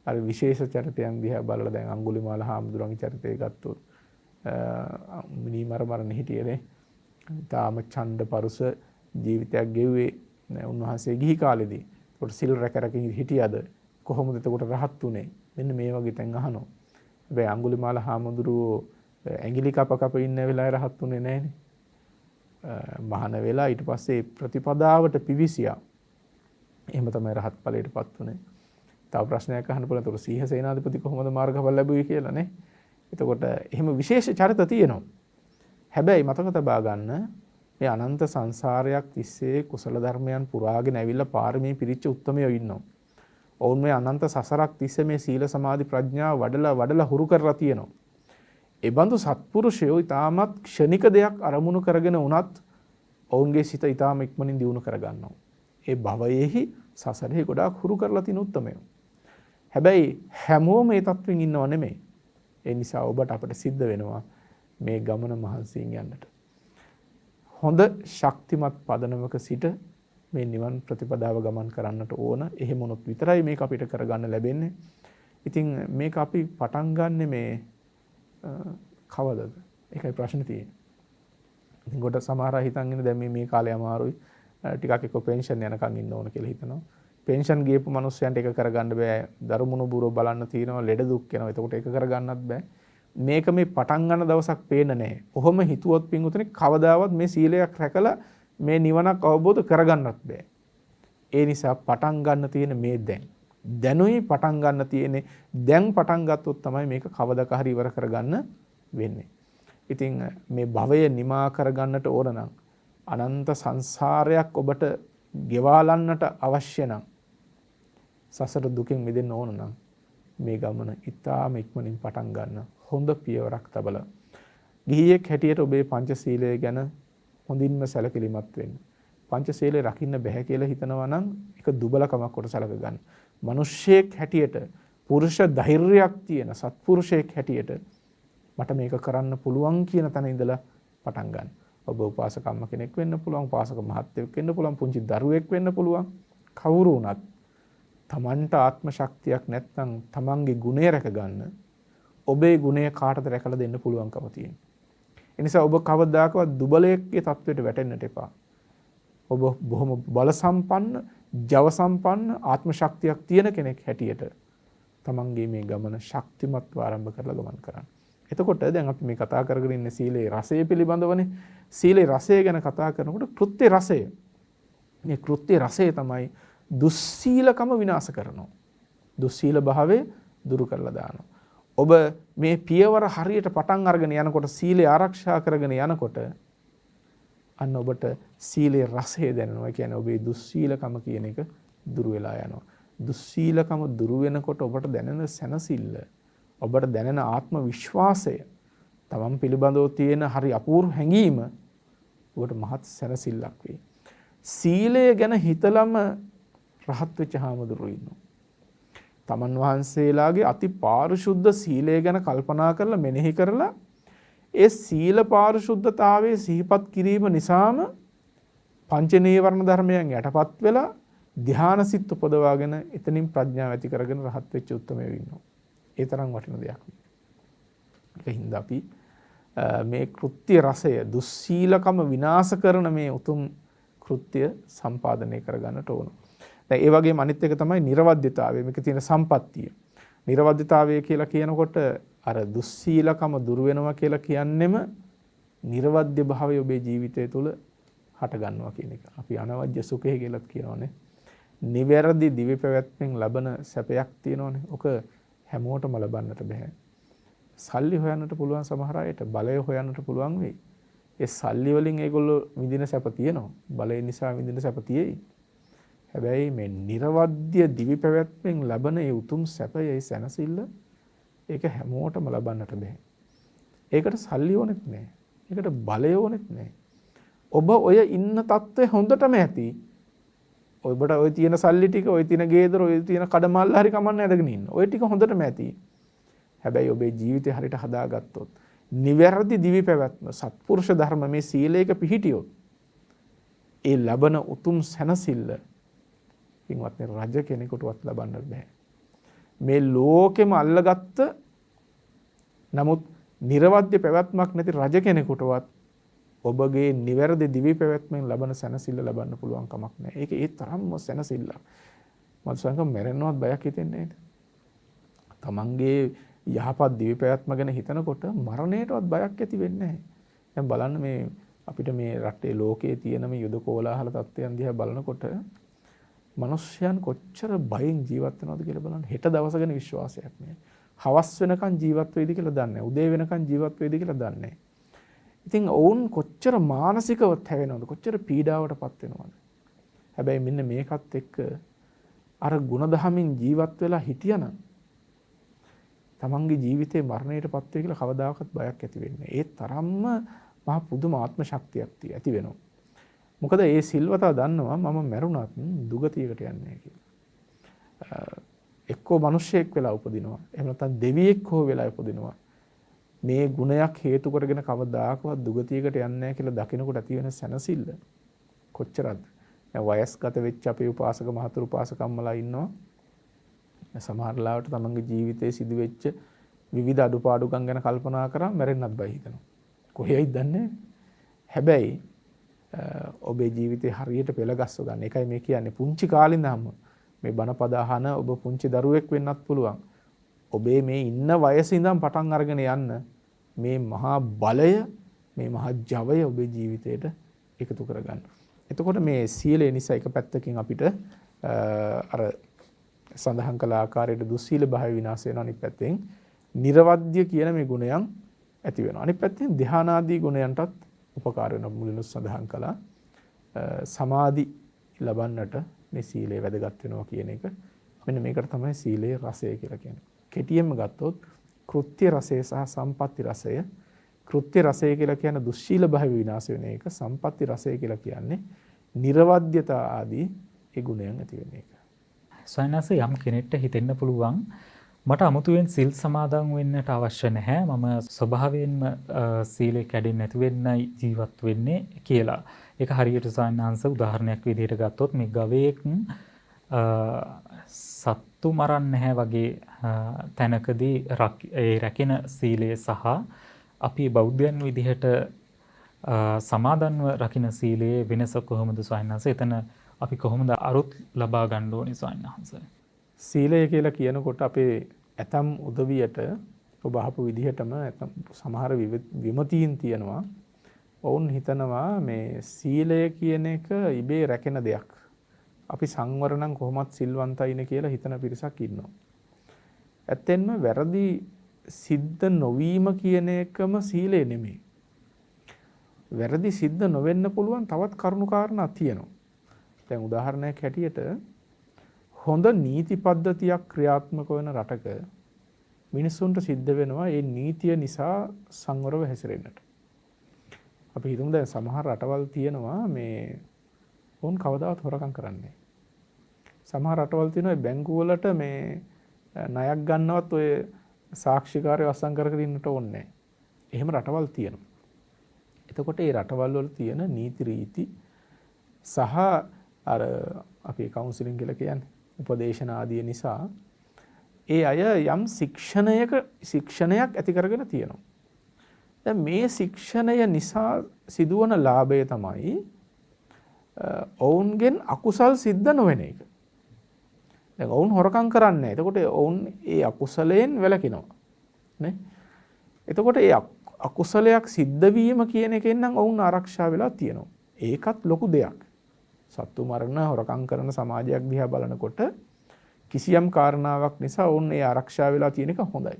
අර විශේෂ චරිතයන් දිහා බලලා දැන් අඟුලිමාල හාමුදුරන්ගේ චරිතය ගත්තොත් මිනිමර මරණ හිටියනේ. තාම ඡණ්ඩ පරුස ජීවිතයක් ගෙව්වේ උන්වහන්සේ ගිහි කාලෙදී. ඒකට සිල් රැක හිටියද කොහොමද එතකොට රහත් උනේ? මෙන්න මේ වගේ තැන් අහනවා. හැබැයි අඟුලිමාල හාමුදුරුවෝ ඇඟිලි කප ඉන්න වෙලාවේ රහත් උනේ නැහනේ. මහාන වෙලා ඊට පස්සේ ප්‍රතිපදාවට පිවිසියා. එහෙම තමයි රහත් ඵලයටපත් උනේ. තව ප්‍රශ්නයක් අහන්න පුළුවන්. ඒතකොට සීහ සේනාධිපති කොහොමද මාර්ගඵල ලැබුවේ කියලා නේ. එතකොට එහෙම විශේෂ චරිත තියෙනවා. හැබැයි මතක තබා ගන්න මේ අනන්ත සංසාරයක් තිස්සේ කුසල ධර්මයන් පුරාගෙන ඇවිල්ලා පාරමී පිරිච්ච උත්තමයෝ ඉන්නවා. ඔවුන් මේ අනන්ත සසරක් තිස්සේ මේ සීල සමාධි ප්‍රඥාව වඩලා හුරු කරලා තියෙනවා. ඒ බඳු සත්පුරුෂයෝ ඊටමත් ක්ෂණික දෙයක් අරමුණු කරගෙන වුණත් ඔවුන්ගේ සිත ඊටම ඉක්මනින් දියුණු කරගන්නවා. ඒ භවයේහි සසරේ ගොඩාක් හුරු කරලා තියෙන උත්තමයෝ. හැබැයි හැමෝම මේ තත්වෙන් ඉන්නව නෙමෙයි. ඒ නිසා ඔබට අපිට සිද්ධ වෙනවා මේ ගමන මහන්සියෙන් යන්නට. හොඳ ශක්තිමත් පදනමක සිට මේ නිවන් ප්‍රතිපදාව ගමන් කරන්නට ඕන. එහෙම වුණොත් විතරයි මේක අපිට කරගන්න ලැබෙන්නේ. ඉතින් මේක අපි පටන් ගන්නෙ මේ කවදද? ඒකයි ප්‍රශ්නේ තියෙන්නේ. ඉතින් කොට සමහර අය හිතන් ඉන්නේ දැන් මේ කාලේ අමාරුයි. ටිකක් එක්ක පෙන්ෂන් යනකම් ඉන්න ඕන කියලා හිතනවා. පෙන්ෂන් ගියපු මිනිස්සුන්ට ඒක කරගන්න බෑ. දරුමුණු බුරෝ බලන්න තියෙනවා, ලෙඩ දුක් එනවා. එතකොට ඒක කරගන්නත් බෑ. මේක මේ පටන් ගන්න දවසක් පේන්න නැහැ. ඔහොම හිතුවොත් පින්වතුනි කවදාවත් මේ සීලයක් රැකලා මේ නිවනක් අවබෝධ කරගන්නත් බෑ. ඒ නිසා පටන් ගන්න තියෙන මේ දැනුයි පටන් ගන්න තියෙන්නේ. දැන් පටන් ගත්තොත් තමයි මේක කවදාක හරි ඉවර කරගන්න වෙන්නේ. ඉතින් මේ භවය නිමා කරගන්නට ඕන නම් අනන්ත සංසාරයක් ඔබට ගෙවාලන්නට අවශ්‍ය නම් සසර දුකෙන් මිදෙන්න ඕන නම් මේ ගමන ඉතාම ඉක්මනින් පටන් ගන්න හොඳ පියවරක් තබලා ගිහියෙක් හැටියට ඔබේ පංචශීලය ගැන හොඳින්ම සැලකිලිමත් වෙන්න. පංචශීලය රකින්න බැහැ කියලා හිතනවා නම් ඒක දුබලකමක් කොට සැලක ගන්න. මිනිස්සෙක් හැටියට පුරුෂ ධෛර්යයක් තියෙන සත්පුරුෂයෙක් හැටියට මට මේක කරන්න පුළුවන් කියන තැන ඉඳලා පටන් ගන්න. ඔබ උපාසකම්ම කෙනෙක් වෙන්න පුළුවන්, උපාසක මහත්තයෙක් වෙන්න පුළුවන්, පුංචි දරුවෙක් වෙන්න පුළුවන්. කවුරු වුණත් තමන්ට ආත්ම ශක්තියක් නැත්නම් තමන්ගේ ගුණය රැක ගන්න ඔබේ ගුණය කාටද රැකලා දෙන්න පුළුවන්කම තියෙනවා. ඒ නිසා ඔබ කවදාකවත් දුබලයෙක්ගේ තත්වයට වැටෙන්නට එපා. ඔබ බොහොම බල සම්පන්න, ජව සම්පන්න ආත්ම ශක්තියක් තියෙන කෙනෙක් හැටියට තමන්ගේ මේ ගමන ශක්තිමත්ව ආරම්භ කරලා ගමන් කරන්න. එතකොට දැන් අපි මේ කතා කරගෙන ඉන්නේ සීලේ රසය පිළිබඳවනේ. සීලේ රසය ගැන කතා කරනකොට කෘත්‍ය රසය. මේ කෘත්‍ය රසය තමයි දුස්සීලකම විනාශ කරනවා. දුස්සීල භාවය දුරු කරලා දානවා. ඔබ මේ පියවර හරියට පටන් අරගෙන යනකොට සීලය ආරක්ෂා කරගෙන යනකොට අන්න ඔබට සීලේ රසය දැනෙනවා. ඒ කියන්නේ ඔබේ දුස්සීලකම කියන එක දුරු වෙලා යනවා. දුස්සීලකම දුරු වෙනකොට ඔබට දැනෙන සැනසෙල්ල, ඔබට දැනෙන ආත්ම විශ්වාසය, තමන් පිළිබඳව තියෙන හරි අපූර්ව හැඟීම ඔබට මහත් සැනසෙල්ලක් වෙයි. සීලය ගැන හිතලම රහත් වෙච්ච හාමුදුරුවෝ ඉන්නවා. තමන් වහන්සේලාගේ අති පාරිශුද්ධ සීලය ගැන කල්පනා කරලා මෙනෙහි කරලා ඒ සීල පාරිශුද්ධතාවයේ සිහිපත් කිරීම නිසාම පංච නීවරණ ධර්මයන් යටපත් වෙලා ධානාසිත උපදවාගෙන එතනින් ප්‍රඥාව ඇති කරගෙන රහත් වෙච්ච උත්තමයෝ ඉන්නවා. ඒ තරම් වටින දෙයක්. ඒකින්ද අපි මේ කෘත්‍ය රසය දුස්සීලකම විනාශ කරන මේ උතුම් කෘත්‍ය සම්පාදනය කරගන්නට ඕන. දැන් ඒ වගේම අනිත් එක තමයි නිර්වද්‍යතාවය. මේකේ තියෙන සම්පත්තිය. නිර්වද්‍යතාවය කියලා කියනකොට අර දුස්සීලකම දුර වෙනවා කියලා කියන්නෙම නිර්වද්‍ය භාවය ඔබේ ජීවිතය තුළ හට ගන්නවා කියන එක. අපි අනවජ්‍ය සුඛය කියලාත් කියනවානේ. නිවැරදි දිවි පැවැත්මෙන් ලබන සැපයක් තියෙනවානේ. ඔක හැමෝටම ලබන්නට බෑ. සල්ලි හොයන්නට පුළුවන් සමහර අයට, බලය හොයන්නට පුළුවන් වෙයි. ඒ සල්ලි වලින් ඒගොල්ලෝ විඳින සැප තියෙනවා. බලය නිසා විඳින සැප තියෙයි. හැබැයි මේ නිර්වද්‍ය දිවි පැවැත්මෙන් ලැබෙන ඒ උතුම් සැපය, ඒ සැනසෙල්ල ඒක හැමෝටම ලබන්නට බෑ. ඒකට සල්ලි ඕනෙත් නෑ. ඒකට බලය ඕනෙත් නෑ. ඔබ ඔය ඉන්න තත්ත්වය හොඳටම ඇති. ඔබට ඔය තියෙන සල්ලි ටික, ඔය තියෙන ගේදර, ඔය තියෙන කඩමල්ල හරි කමන්න ඇදගෙන ඉන්න. ඔය ටික හොඳටම ඇති. හැබැයි ඔබේ ජීවිතය හරියට හදාගත්තොත්, නිවැරදි දිවි පැවැත්ම, සත්පුරුෂ ධර්ම මේ සීලයක පිහිටියොත්, ඒ ලබන උතුම් සැනසෙල්ල පින්වත්නි රජ කෙනෙකුටවත් ලබන්න බෑ. මේ ලෝකෙම අල්ලගත්ත නමුත් නිර්වද්‍ය පැවැත්මක් නැති රජ කෙනෙකුටවත් ඔබගේ නිවැරදි දිවි පැවැත්මෙන් ලබන සැනසෙල්ල ලබන්න පුළුවන් කමක් නැහැ. ඒක ඒ තරම්ම සැනසෙල්ලක්. මත්සංග මැරෙන්නවත් බයක් හිතෙන්නේ නැහැ. තමන්ගේ යහපත් දිවි පැවැත්ම ගැන හිතනකොට මරණයටවත් බයක් ඇති වෙන්නේ නැහැ. දැන් බලන්න මේ අපිට මේ රටේ ලෝකයේ තියෙන මේ යුද කෝලාහල තත්ත්වයන් දිහා බලනකොට මිනිස්යන් කොච්චර බයෙන් ජීවත් වෙනවද කියලා බලන්න. හෙට දවස ගැන විශ්වාසයක් නැහැ. හවස් වෙනකන් ජීවත් වෙයිද කියලා දන්නේ නැහැ. උදේ වෙනකන් ජීවත් වෙයිද කියලා දන්නේ නැහැ. ඉතින් ඔවුන් කොච්චර මානසිකව තැවෙනවද, කොච්චර පීඩාවටපත් වෙනවද. හැබැයි මෙන්න මේකත් එක්ක අර ಗುಣධමින් ජීවත් වෙලා හිටියනම් තමන්ගේ ජීවිතේ මරණයටපත් වෙයි කියලා කවදාකවත් බයක් ඇති වෙන්නේ. ඒ තරම්ම මහා පුදුම ආත්ම ශක්තියක් ඇති වෙනවා. මොකද ඒ සිල්වතා දන්නවා මම මැරුණත් දුගතියකට යන්නේ නැහැ කියලා. එක්කෝ මිනිස්සෙක් වෙලා උපදිනවා. එහෙම නැත්නම් දෙවියෙක් හෝ වෙලා උපදිනවා. මේ ගුණයක් හේතු කොටගෙන කවදාකවත් දුගතියකට යන්නේ නැහැ කියලා දකිනකොට ඇති වෙන සැනසෙල්ල කොච්චරද? දැන් වයස්ගත වෙච්ච අපේ උපාසක මහතුරු උපාසකම්මලා ඉන්නවා. සමහර ලාවට තමන්ගේ ජීවිතයේ සිදුවෙච්ච විවිධ අඩුපාඩුකම් ගැන කල්පනා කරා මැරෙන්නත් බය හිතෙනවා. කොහේයිද දන්නේ? හැබැයි ඔබේ ජීවිතේ හරියට පෙළගස්ව ගන්න. ඒකයි මේ කියන්නේ පුංචි කාලේ ඉඳන්ම මේ බණපද අහන ඔබ පුංචි දරුවෙක් වෙන්නත් පුළුවන්. ඔබේ මේ ඉන්න වයසේ ඉඳන් පටන් අරගෙන යන්න මේ මහා බලය, මේ මහා ජවය ඔබේ ජීවිතයට එකතු කරගන්න. එතකොට මේ සීලය නිසා එක පැත්තකින් අපිට අර සඳහන් කළ ආකාරයට දුස්සීල භාවය විනාශ වෙනවා. අනිත් පැත්තෙන් නිර්වද්‍ය කියන මේ ගුණයන් ඇති වෙනවා. අනිත් පැත්තෙන් ධානාදී ගුණයන්ටත් උපකාර වෙනවා. මුලින්ම සඳහන් කළා සමාධි ලබන්නට මේ සීලය වැදගත් වෙනවා කියන එක. මෙන්න මේකට තමයි සීලේ රසය කියලා කියන්නේ. කෙටියෙන්ම ගත්තොත් කෘත්‍ය රසය සහ සම්පatti රසය. කෘත්‍ය රසය කියලා කියන්නේ දුස්සීල භාවය විනාශ වෙන එක. සම්පatti රසය කියලා කියන්නේ නිර්වද්‍යතා ආදී ඒ ගුණයන් ඇති වෙන එක. සයනස යම් කෙනෙක්ට හිතෙන්න පුළුවන් මට අමුතුවෙන් සිල් සමාදන් වෙන්නට අවශ්‍ය නැහැ. මම ස්වභාවයෙන්ම සීලය කැඩෙන්නේ නැති වෙන්නයි ජීවත් වෙන්නේ කියලා. ඒක හරියට සයනංශ උදාහරණයක් විදිහට ගත්තොත් මේ ගවයෙක් සත්තු මරන්නේ නැහැ වගේ තැනකදී ඒ රැකෙන සීලය සහ අපි බෞද්ධයන් විදිහට සමාදන්ව රකින්න සීලයේ වෙනස කොහොමද සයනංශ? එතන අපි කොහොමද අරුත් ලබා ගන්න ඕනේ සයනංශ? සීලය කියලා කියනකොට අපේ ඇතම් උදවියට ඔබ අහපු විදිහටම ඇතම් සමහර විමතීන් තියෙනවා. ඔවුන් හිතනවා මේ සීලය කියන එක ඉබේ රැකෙන දෙයක්. අපි සංවර නම් කොහොමත් සිල්වන්තයිනේ කියලා හිතන පිරිසක් ඉන්නවා. ඇත්තෙන්ම වැරදි සිද්ධ නොවීම කියන එකම සීලය නෙමෙයි. වැරදි සිද්ධ නොවෙන්න පුළුවන් තවත් කරුණු කාරණා තියෙනවා. දැන් උදාහරණයක් හැටියට හොඳ නීති පද්ධතියක් ක්‍රියාත්මක වෙන රටක මිනිස්සුන්ට සිද්ධ වෙනවා ඒ නීතිය නිසා සංවරව හැසිරෙන්නට. අපි හිතමු දැන් සමහර රටවල් තියෙනවා මේ වුන් කවදාවත් හොරකම් කරන්නේ. සමහර රටවල් තියෙනවා බැංකු වලට මේ ණයක් ගන්නවත් ඔය සාක්ෂිකාරයෝ අස්සම් කර කර ඉන්නට ඕනේ නැහැ. එහෙම රටවල් තියෙනවා. එතකොට ඒ රටවල් වල තියෙන නීති රීති සහ අර අපි කවුන්සිලින් කියලා කියන්නේ උපදේශන ආදී නිසා ඒ අය යම් ශික්ෂණයක් ඇති කරගෙන තියෙනවා. දැන් මේ ශික්ෂණය නිසා සිදුවන ලාභය තමයි ඔවුන්ගෙන් අකුසල් සිද්ධ නොවන එක. දැන් ඔවුන් හොරකම් කරන්නේ නැහැ. එතකොට ඔවුන් ඒ අකුසලයෙන් වැළකිනවා. නේ? එතකොට ඒ අකුසලයක් සිද්ධ වීම කියන එකෙන් නම් ඔවුන් ආරක්ෂා වෙලා තියෙනවා. ඒකත් ලොකු දෙයක්. සත්තු මරණ හොරකම් කරන සමාජයක් දිහා බලනකොට කිසියම් කාරණාවක් නිසා ඔවුන් ඒ ආරක්ෂා වෙලා තියෙන එක හොඳයි.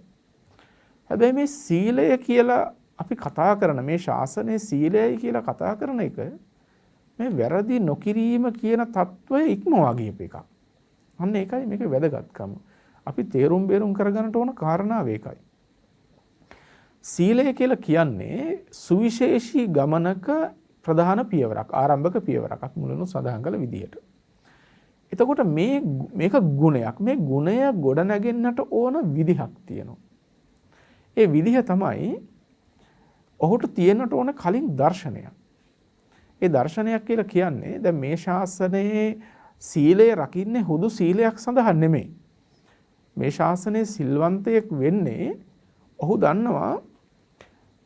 හැබැයි මේ සීලය කියලා අපි කතා කරන මේ ශාසනයේ සීලයයි කියලා කතා කරන එක මේ වැරදි නොකිරීම කියන తত্ত্বය ඉක්මවා ගියප එකක්. අන්න ඒකයි මේකේ වැදගත්කම. අපි තේරුම් බේරුම් කරගන්නට ඕන කාරණාව ඒකයි. සීලය කියලා කියන්නේ සුවිශේෂී ගමනක ප්‍රධාන පියවරක්, ආරම්භක පියවරක් මුලින්ම සඳහන් කළ විදිහට. එතකොට මේක ගුණයක්. මේ ගුණය ගොඩ නැගෙන්නට ඕන විදිහක් තියෙනවා. ඒ විදිහ තමයි ඔහුට තියෙන්නට ඕන කලින් දර්ශනයක්. ඒ දර්ශනයක් කියලා කියන්නේ දැන් මේ ශාසනයේ සීලය රකින්නේ හුදු සීලයක් සඳහා නෙමෙයි. මේ ශාසනයේ සිල්වන්තයෙක් වෙන්නේ ඔහු දන්නවා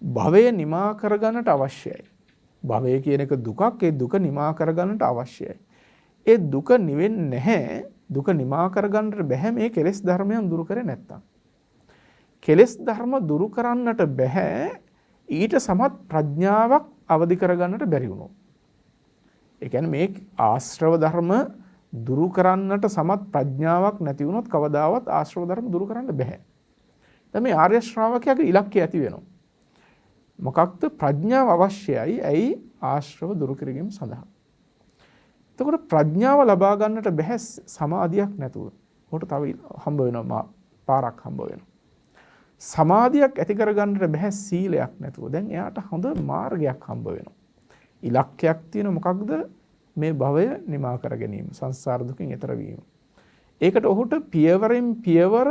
භවය නිමා කරගන්නට අවශ්‍යයි. භවය කියන එක දුකක්. ඒ දුක නිමා කරගන්නට අවශ්‍යයි. ඒ දුක නිවෙන්නේ නැහැ. දුක නිමා කරගන්නට බැහැ මේ කෙලෙස් ධර්මයන් දුරු කරේ නැත්තම්. කෙලෙස් ධර්ම දුරු කරන්නට බැහැ ඊට සමත් ප්‍රඥාවක් අවදි කරගන්නට බැරි වුණොත්. ඒ කියන්නේ මේ ආශ්‍රව ධර්ම දුරු කරන්නට සමත් ප්‍රඥාවක් නැති වුණොත් කවදාවත් ආශ්‍රව ධර්ම දුරු කරන්න බැහැ. දැන් මේ ආර්ය ශ්‍රාවකයාගේ ඉලක්කය ඇති වෙනවා. මොකක්ද? ප්‍රඥාව අවශ්‍යයි. ඇයි? ආශ්‍රව දුරු කිරීම සඳහා. එතකොට ප්‍රඥාව ලබා ගන්නට බැහැ සමාධියක් නැතුව. උකට තව හම්බ වෙනවා පාරක් හම්බ වෙනවා. සමාධියක් ඇති කර ගන්නට බැහැ සීලයක් නැතුව. දැන් එයාට හොඳ මාර්ගයක් හම්බ වෙනවා. ඉලක්කයක් තියෙන මොකක්ද? මේ භවය නිමා කර ගැනීම, සංසාර දුකින් එතර වීම. ඒකට ඔහුට පියවරෙන් පියවර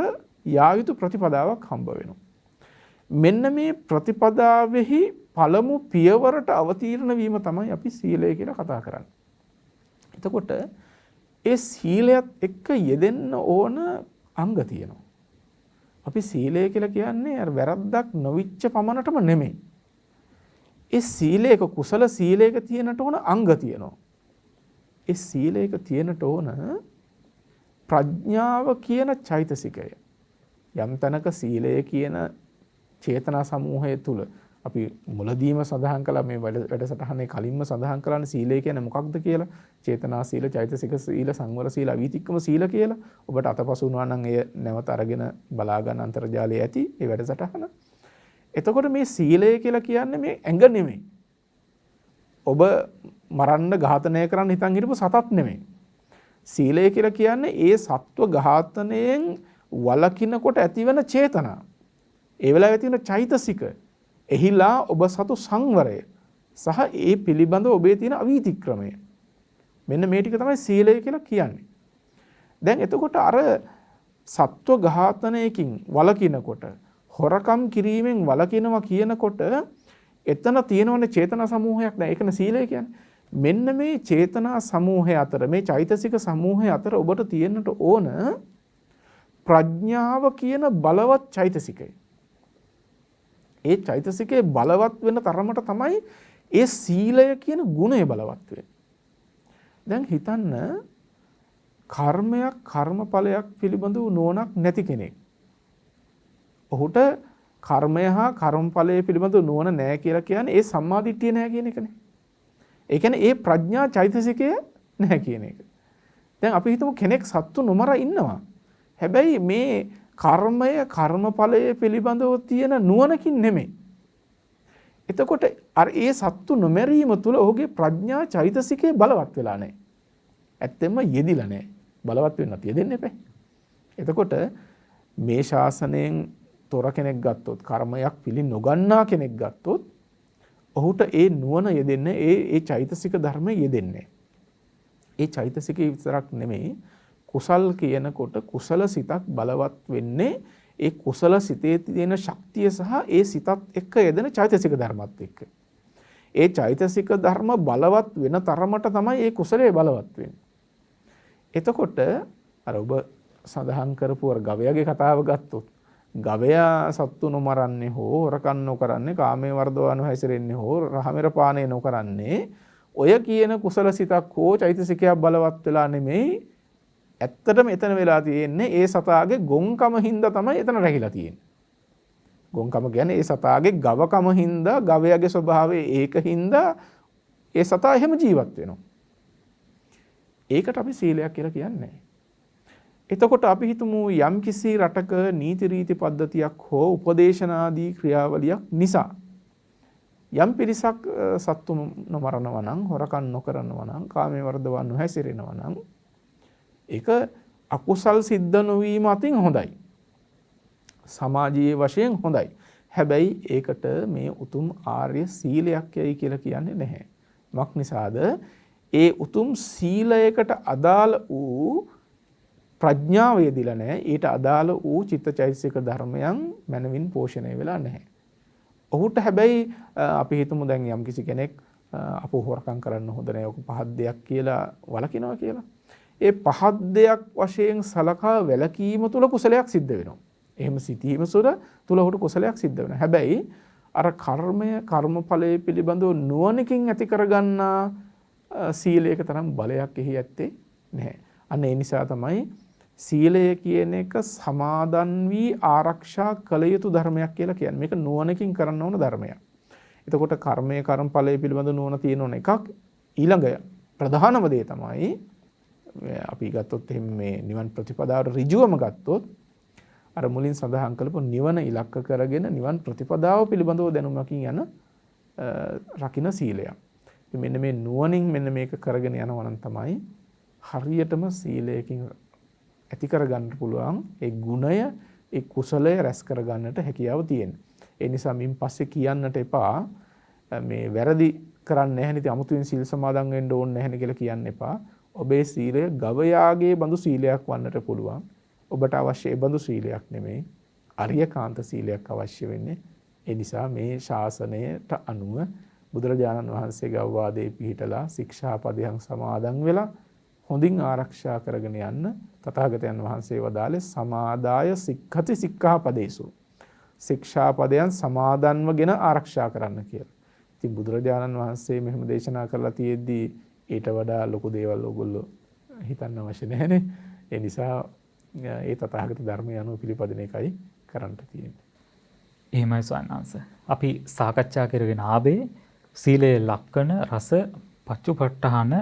යා යුතු ප්‍රතිපදාවක් හම්බ වෙනවා. මෙන්න මේ ප්‍රතිපදාවෙහි පළමු පියවරට අවතීර්ණ වීම තමයි අපි සීලය කියලා කතා කරන්නේ. එතකොට ඒ සීලයත් එක්ක යෙදෙන්න ඕන අංග තියෙනවා. අපි සීලය කියලා කියන්නේ අර වැරද්දක් නොවිච්ච පමණටම නෙමෙයි. ඒ සීලයක කුසල සීලයක තියෙනට ඕන අංග තියෙනවා. ඒ සීලයක තියෙනට ඕන ප්‍රඥාව කියන චෛතසිකය. යම් තැනක සීලය කියන චේතනා සමූහය තුල අපි මුලදීම සඳහන් කළා මේ වැඩසටහනේ කලින්ම සඳහන් කළානේ සීලය කියන්නේ මොකක්ද කියලා. චේතනා සීල, චෛතසික සීල, සංවර සීල, අවීතික්කම සීල කියලා. ඔබට අතපසු වුණා නම් එය නැවත අරගෙන බලා ගන්න අන්තර්ජාලයේ ඇති මේ වැඩසටහන. එතකොට මේ සීලය කියලා කියන්නේ මේ ඇඟ නෙමෙයි. ඔබ මරන්න ඝාතනය කරන්න හිතන් හිටපු සතත් නෙමෙයි. සීලය කියලා කියන්නේ ඒ සත්ව ඝාතනයෙන් වළකිනකොට ඇතිවන චේතනා. ඒ වෙලාවේ තියෙන චෛතසික එහිලා ඔබ සතු සංවරය සහ ඒ පිළිබඳ ඔබේ තියෙන අවීතික්‍රමය. මෙන්න මේ ටික තමයි සීලය කියලා කියන්නේ. දැන් එතකොට අර සත්ව ඝාතනයකින් වළකිනකොට, හොරකම් කිරීමෙන් වළකිනවා කියනකොට එතන තියෙනවනේ චේතනා සමූහයක්. දැන් ඒකනේ සීලය කියන්නේ. මෙන්න මේ චේතනා සමූහය අතර, මේ චෛතසික සමූහය අතර ඔබට තියෙන්නට ඕන ප්‍රඥාව කියන බලවත් චෛතසිකය. ඒ චෛතසිකයේ බලවත් වෙන තරමට තමයි ඒ සීලය කියන ගුණය බලවත් වෙන්නේ. දැන් හිතන්න කර්මයක්, කර්මඵලයක් පිළිබඳව නුවණක් නැති කෙනෙක්. ඔහුට කර්මය හා කර්මඵලය පිළිබඳව නුවණ නැහැ කියලා කියන්නේ ඒ සම්මාදිට්ඨිය නැහැ කියන එකනේ. ඒ කියන්නේ ඒ ප්‍රඥා චෛතසිකය නැහැ කියන එක. දැන් අපි හිතමු කෙනෙක් සත්තු නොමර ඉන්නවා. හැබැයි මේ කර්මය, කර්මඵලය පිළිබඳව තියෙන නුවණකින් නෙමෙයි. එතකොට අර ඒ සත්තු නොමැරීම තුළ ඔහුගේ ප්‍රඥා චෛතසිකේ බලවත් වෙලා නැහැ. ඇත්තෙන්ම යෙදිලා නැහැ. බලවත් වෙන්නත් යෙදෙන්න එපා. එතකොට මේ ශාසනයෙන් තොර කෙනෙක් ගත්තොත්, කර්මයක් පිළි නොගන්නා කෙනෙක් ගත්තොත් ඔහුට ඒ නුවණ යෙදෙන්නේ ඒ චෛතසික ධර්ම යෙදෙන්නේ. ඒ චෛතසිකේ විතරක් නෙමෙයි, කුසල් කියනකොට කුසල සිතක් බලවත් වෙන්නේ ඒ කුසල සිතේ තියෙන ශක්තිය සහ ඒ සිතත් එක්ක යෙදෙන චෛතසික ධර්මත් එක්ක. ඒ චෛතසික ධර්ම බලවත් වෙන තරමට තමයි ඒ කුසලයේ බලවත් වෙන්නේ. එතකොට අර ඔබ සඳහන් කරපු අර ගවයාගේ කතාව ගත්තොත්, ගවයා සත්තු නොමරන්නේ හෝ හොරකම් නොකරන්නේ, කාමයේ වර්ධවන හැසිරෙන්නේ හෝ රහමෙර පානය නොකරන්නේ ඔය කියන කුසල සිතක් හෝ චෛතසිකයක් බලවත් වෙලා නෙමෙයි. ඇත්තටම එතන වෙලා තියෙන්නේ ඒ සතාගේ ගොංකම හින්දා තමයි එතන රැහිලා තියෙන්නේ. ගොංකම කියන්නේ ඒ සතාගේ ගවකම හින්දා, ගවයාගේ ස්වභාවය ඒක හින්දා ඒ සතා එහෙම ජීවත් වෙනවා. ඒකට අපි සීලයක් කියලා කියන්නේ. එතකොට අපි හිතමු යම් කිසි රටක නීති රීති පද්ධතියක් හෝ උපදේශනාදී ක්‍රියාවලියක් නිසා යම් පිරිසක් සත්තු නොමරනවා නම්, හොරකම් නොකරනවා නම්, කාමයේ වර්ධව නොහැසිරෙනවා නම් ඒක අකුසල් සිද්ධ නොවීම අතින් හොඳයි. සමාජීය වශයෙන් හොඳයි. හැබැයි ඒකට මේ උතුම් ආර්ය සීලයක් යයි කියලා කියන්නේ නැහැ. මක් නිසාද? ඒ උතුම් සීලයකට අදාළ වූ ප්‍රඥාව යෙදිලා නැහැ. ඊට අදාළ වූ චිත්තචෛතසික ධර්මයන් මනවින් පෝෂණය වෙලා නැහැ. ඔහුට හැබැයි අපි හිතමු දැන් යම් කිසි කෙනෙක් අපෝ හොරකම් කරන්න හොඳ නැහැ. ඔක පහත් දෙයක් කියලා වළකිනවා කියලා. ඒ පහත් දෙයක් වශයෙන් සලකා වැළකීම තුළ කුසලයක් සිද්ධ වෙනවා. එහෙම සිටීම තුළ ඔහුට කුසලයක් සිද්ධ වෙනවා. හැබැයි අර කර්මය කර්මඵලයේ පිළිබඳව නුවණකින් ඇති කරගන්නා සීලයක තරම් බලයක් එහි ඇත්තේ නැහැ. අන්න ඒ නිසා තමයි සීලය කියන එක සමාදන් වී ආරක්ෂා කළ යුතු ධර්මයක් කියලා කියන්නේ. මේක නුවණකින් කරන්න ඕන ධර්මයක්. එතකොට කර්මය කර්මඵලයේ පිළිබඳ නුවණ තියෙන ඕන එකක්. ඊළඟ ප්‍රධානම දේ තමයි අපි ගත්තොත් එහෙම මේ නිවන් ප්‍රතිපදාවට ඍජුවම ගත්තොත් අර මුලින් සඳහන් කළපු නිවන ඉලක්ක කරගෙන නිවන් ප්‍රතිපදාව පිළිබඳව දැනුමකින් යන රකින්න සීලයක්. මෙන්න මේ නුවණින් මෙන්න මේක කරගෙන යනවා නම් තමයි හරියටම සීලයකින් ඇති කරගන්න පුළුවන් ඒ ගුණය ඒ කුසලය රැස් කරගන්නට හැකියාව තියෙනවා. ඒ නිසා මින් පස්සේ කියන්නට එපා මේ වැරදි කරන්නේ නැහැ නේ අමුතුවෙන් සීල් සමාදන් වෙන්න ඕනේ නැහැ නේ කියලා කියන්න එපා. ඔබේ සීලය ගවයාගේ බඳු සීලයක් වන්නට පුළුවන්. ඔබට අවශ්‍ය ඒ බඳු සීලයක් නෙමෙයි. අරියකාන්ත සීලයක් අවශ්‍ය වෙන්නේ. ඒ නිසා මේ ශාසනයට අනුව බුදුරජාණන් වහන්සේගේ අවවාදයේ පිහිටලා ශික්ෂාපදයන් සමාදන් වෙලා හොඳින් ආරක්ෂා කරගෙන යන්න තථාගතයන් වහන්සේ වදාළේ සමාදාය සික්ඛති සික්ඛාපදේසු. ශික්ෂාපදයන් සමාදන්වගෙන ආරක්ෂා කරන්න කියලා. ඉතින් බුදුරජාණන් වහන්සේ මෙහෙම දේශනා කරලා තියෙද්දී ඊට වඩා ලොකු දේවල් ඔයගොල්ලෝ හිතන්න අවශ්‍ය නැහැනේ. ඒ නිසා ඒ තථාගත ධර්මය අනුව පිළිපදින එකයි කරන්න තියෙන්නේ. එහෙමයි ස්වාමීන් අපි සාකච්ඡා කරගෙන ආවේ සීලයේ ලක්ෂණ රස පච්චුපට්ඨාන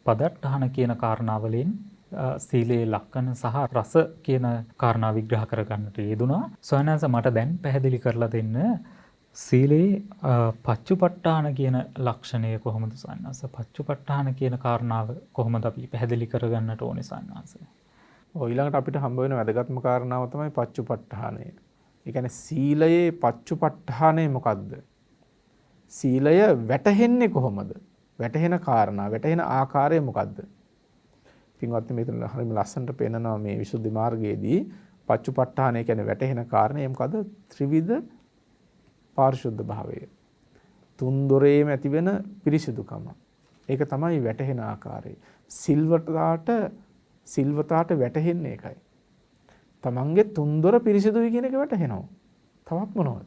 පදට්ඨාන කියන කාරණාවලින් සීලයේ ලක්ෂණ සහ රස කියන කාරණා විග්‍රහ කරගන්නට යෙදුනා. ස්වාමීන් මට දැන් පැහැදිලි කරලා දෙන්න සීලේ පච්චුපට්ඨාන කියන ලක්ෂණය කොහොමද ස්වාමීන් පච්චුපට්ඨාන කියන කාරණාව කොහොමද අපි පැහැදිලි කරගන්නට ඕනේ ස්වාමීන් ඊළඟට අපිට හම්බ වෙන වැදගත්ම කාරණාව තමයි පච්චුපට්ඨානය. ඒ කියන්නේ සීලයේ පච්චුපට්ඨානය මොකද්ද? සීලය වැටහෙන්නේ කොහොමද? වැටහෙන කාරණා, වැටහෙන ආකාරය මොකද්ද? පින්වත්නි මෙතන හරියම ලස්සනට පේනවා මේ විසුද්ධි මාර්ගයේදී පච්චුපට්ඨානය කියන්නේ වැටහෙන කාරණේ මොකද්ද? ත්‍රිවිධ පාරිශුද්ධ භාවය. තුන් දොරේම ඇතිවෙන පිරිසිදුකම. ඒක තමයි වැටහෙන ආකාරය. සිල්වතාට වැටහෙන්නේ ඒකයි. තමන්ගේ තුන්දොර පිරිසිදුයි කියන එක වැටහෙනවා. තවත් මොනවද?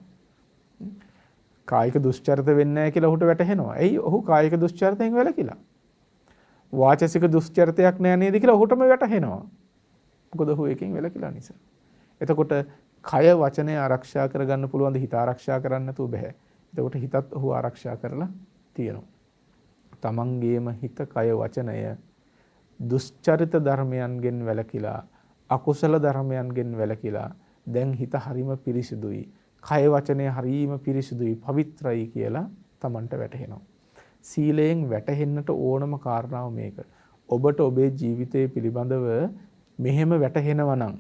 කායික දුස්චරිත වෙන්නේ නැහැ කියලා ඔහුට වැටහෙනවා. එයි ඔහු කායික දුස්චරිතයෙන් වැළකීලා. වාචසික දුස්චරිතයක් නැහැ නේද කියලා ඔහුටම වැටහෙනවා. මොකද ඔහු එකකින් වැළකීලා නිසා. එතකොට කය වචනය ආරක්ෂා කරගන්න පුළුවන් ද හිත ආරක්ෂා කරන්න නැතුව බෑ. එතකොට හිතත් ඔහු ආරක්ෂා කරලා තියෙනවා. තමන්ගේම හිත කය වචනය දුස්චරිත ධර්මයන්ගෙන් වැළකීලා අකුසල ධර්මයන්ගෙන් වැළකීලා දැන් හිත හරීම පිරිසිදුයි. කය වචනය හරීම පිරිසිදුයි පවිත්‍රායි කියලා Tamanට වැටහෙනවා. සීලයෙන් වැටහෙන්නට ඕනම කාරණාව මේක. ඔබට ඔබේ ජීවිතය පිළිබඳව මෙහෙම වැටහෙනවා නම්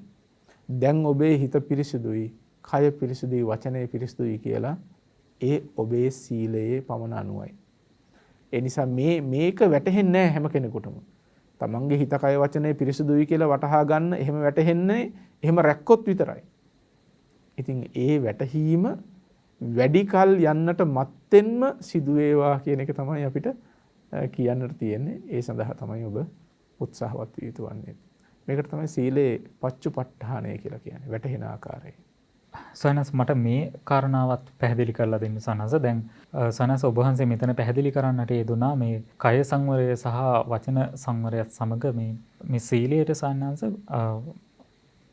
දැන් ඔබේ හිත පිරිසිදුයි, කය පිරිසිදුයි, වචනය පිරිසිදුයි කියලා ඒ ඔබේ සීලයේ පමණ අනුවයි. ඒ නිසා මේක වැටහෙන්නේ නැහැ හැම කෙනෙකුටම. තමන්ගේ හිත කය වචනය පිරිසිදුයි කියලා වටහා ගන්න එහෙම වැටහෙන්නේ එහෙම රැක්කොත් විතරයි. ඉතින් ඒ වැටහීම වැඩි කල් යන්නට මත්තෙන්ම සිදු වේවා කියන එක තමයි අපිට කියන්නට තියෙන්නේ. ඒ සඳහා තමයි ඔබ උත්සාහවත් විය යුතු වන්නේ. මේකට තමයි සීලේ පච්චුපට්ඨානය කියලා කියන්නේ. වැටහෙන ආකාරය. සනස් මට මේ කාරණාවත් පැහැදිලි කරලා දෙන්න සනස. දැන් සනස ඔබ වහන්සේ මෙතන පැහැදිලි කරන්නට යෙදුනා මේ කය සංවරය සහ වචන සංවරයත් සමග මේ සීලයට සනස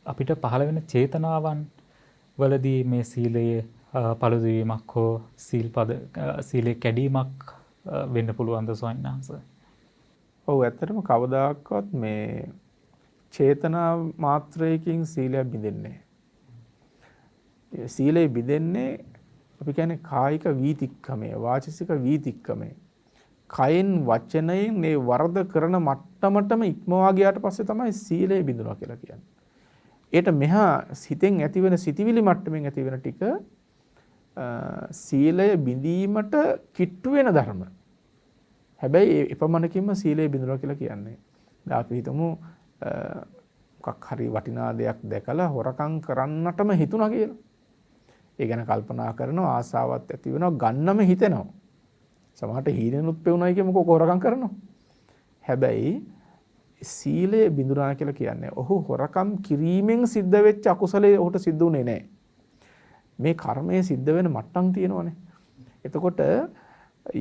අපිට පහළ වෙන චේතනාවන් වලදී මේ සීලයේ පළුදු වීමක් හෝ සීලේ කැඩීමක් වෙන්න පුළුවන් ද ස්වාමීන් වහන්සේ? ඔව් ඇත්තටම කවදාකවත් මේ චේතනා මාත්‍රයකින් සීලය බිඳෙන්නේ නැහැ. සීලය බිඳෙන්නේ අපි කියන්නේ කායික වීතික්කමය, වාචසික වීතික්කමය. කයෙන් වචනයෙන් මේ වරද කරන මට්ටමටම ඉක්මවා ගියාට පස්සේ තමයි සීලය බිඳුනවා කියලා කියන්නේ. ඒට මෙහා සිතෙන් ඇතිවෙන සිතිවිලි මට්ටමින් ඇතිවෙන ටික සීලය බිඳීමට කිට්ටු වෙන ධර්ම. හැබැයි එපමණකින්ම සීලය බිඳුනවා කියලා කියන්නේ. දැන් අපි හිතමු මොකක් හරි වටිනා දෙයක් දැකලා හොරකම් කරන්නටම හිතුණා කියලා. ඒ ගැන කල්පනා කරනවා, ආසාවක් ඇති වෙනවා, ගන්නම හිතෙනවා. සමහරට හීනෙනුත් පෙවුනයි කිය මොකෝ හොරකම් කරනවා. හැබැයි සීලය බිඳුනා කියලා කියන්නේ ඔහු හොරකම් කිරීමෙන් සිද්ධ වෙච්ච අකුසලයේ ඔහුට සිද්ධ වුණේ නැහැ. මේ කර්මය සිද්ධ වෙන මට්ටම් තියෙනවනේ. එතකොට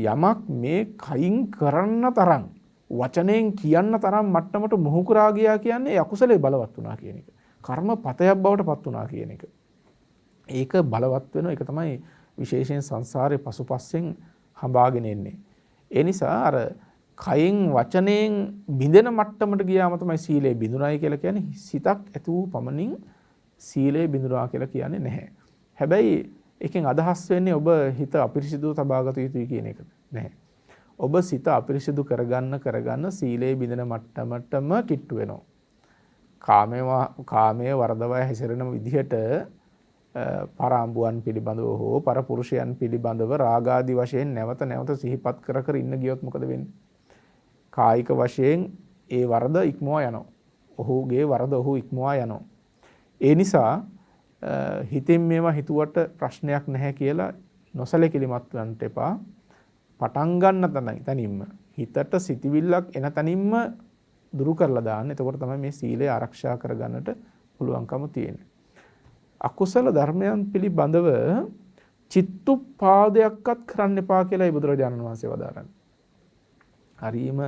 යමක් මේ කයින් කරන්න තරම් වචනයෙන් කියන්න තරම් මට්ටමට මුහුකුරා ගියා කියන්නේ ඒ අකුසලයේ බලවත් වුණා කියන එක. කර්මපතයක් බවට පත් වුණා කියන එක. ඒක බලවත් වෙන එක තමයි විශේෂයෙන් සංසාරේ පසුපස්සෙන් හඹාගෙන එන්නේ. ඒ නිසා අර කයින් වචනයෙන් බිඳෙන මට්ටමට ගියාම තමයි සීලය බිඳුනායි කියලා කියන්නේ. සිතක් ඇති වූ පමණින් සීලය බිඳුනා කියලා කියන්නේ නැහැ. හැබැයි එකෙන් අදහස් වෙන්නේ ඔබ හිත අපිරිසිදුව තබාගත යුතුයි කියන එක නැහැ. ඔබ සිත අපිරිසිදු කරගන්න සීලය බිඳෙන මට්ටමටම කිට්ටු වෙනවා. කාමයේ වරදවා හැසිරෙන විදිහට පරාම්බුවන් පිළිබඳව හෝ පරපුරුෂයන් පිළිබඳව රාගාදී වශයෙන් නැවත නැවත සිහිපත් කර ඉන්න ගියොත් මොකද වෙන්නේ? කායික වශයෙන් ඒ වරද ඉක්මවා යනවා. ඔහුගේ වරද ඔහු ඉක්මවා යනවා. ඒ නිසා හිතෙන් මේවා හිතුවට ප්‍රශ්නයක් නැහැ කියලා නොසලකිලිමත් වෙන්න එපා. පටන් ගන්න තනින්ම හිතට සිතිවිල්ලක් එන තනින්ම දුරු කරලා දාන්න. එතකොට තමයි මේ සීලය ආරක්ෂා කරගන්නට පුළුවන්කම තියෙන්නේ. අකුසල ධර්මයන් පිළිබඳව චිත්තුප්පාදයක්වත් කරන්න එපා කියලායි බුදුරජාණන් වහන්සේ වදාරන්නේ. හරිම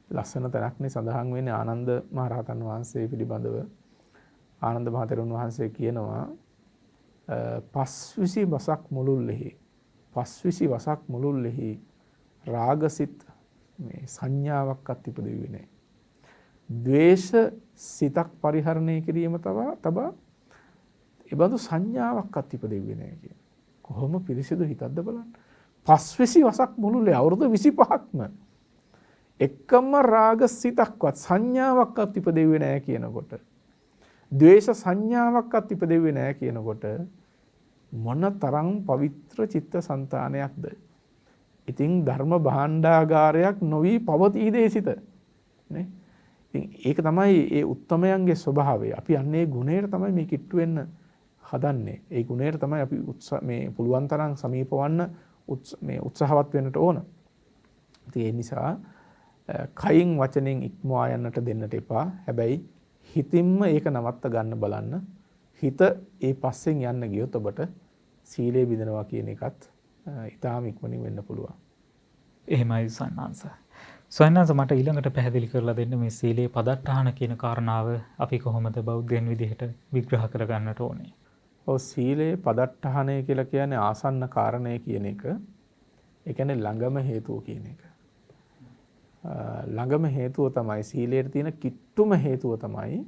ලස්සන තැනක්නේ සඳහන් වෙන්නේ ආනන්ද මහරහතන් වහන්සේ පිළිබඳව. ආනන්ද මහතෙරුන් වහන්සේ කියනවා පස්විසි වසක් මුළුල්ලෙහි රාගසිත මේ සංඥාවක්වත් ඉපදෙන්නේ නැහැ. ද්වේෂ සිතක් පරිහරණය කිරීම තබා ඒබඳු සංඥාවක්වත් ඉපදෙන්නේ නැහැ කියන. කොහොම පිරිසිදු හිතක්ද බලන්න. පස්විසි වසක් මුළුල්ලේ අවුරුදු 25ක්ම එකම රාග සිතක්වත් සංඥාවක්වත් ඉපදෙන්නේ නැහැ කියනකොට, ද්වේෂ සංඥාවක්වත් ඉපදෙන්නේ නැහැ කියනකොට මොන තරම් පවිත්‍ර චිත්ත සංතානයක්ද. ඉතින් ධර්ම භාණ්ඩාගාරයක් නොවි පවතී දේසිත නේ. ඉතින් ඒක තමයි ඒ උත්තමයන්ගේ ස්වභාවය. අපි අන්නේ ගුණයට තමයි මේ කිට්ටු වෙන්න හදන්නේ. ඒ ගුණයට තමයි අපි මේ පුළුවන් තරම් සමීපවන්න මේ උත්සාහවත් වෙන්නට ඕන. ඉතින් ඒ නිසා කයින් වචනෙන් ඉක්මවා යන්නට දෙන්නට එපා. හැබැයි හිතින්ම ඒක නවත්ත ගන්න බලන්න. හිත ඒ පස්සෙන් යන්න ගියොත් ඔබට සීලය බිඳනවා කියන එකත් ඊටාම ඉක්මනින් වෙන්න පුළුවන්. එහෙමයි සන්නාංශ. සන්නාංශ මට ඊළඟට පැහැදිලි කරලා දෙන්න මේ සීලේ පදට්ටහන කියන කාරණාව අපි කොහොමද බෞද්ධයන් විදිහට විග්‍රහ කරගන්නට ඕනේ? ඔව් සීලේ පදට්ටහනය කියලා කියන්නේ ආසන්න කාරණය කියන එක. ඒ කියන්නේ ළඟම හේතුව කියන එක. ළඟම හේතුව තමයි සීලයට තියෙන කිට්ටුම හේතුව තමයි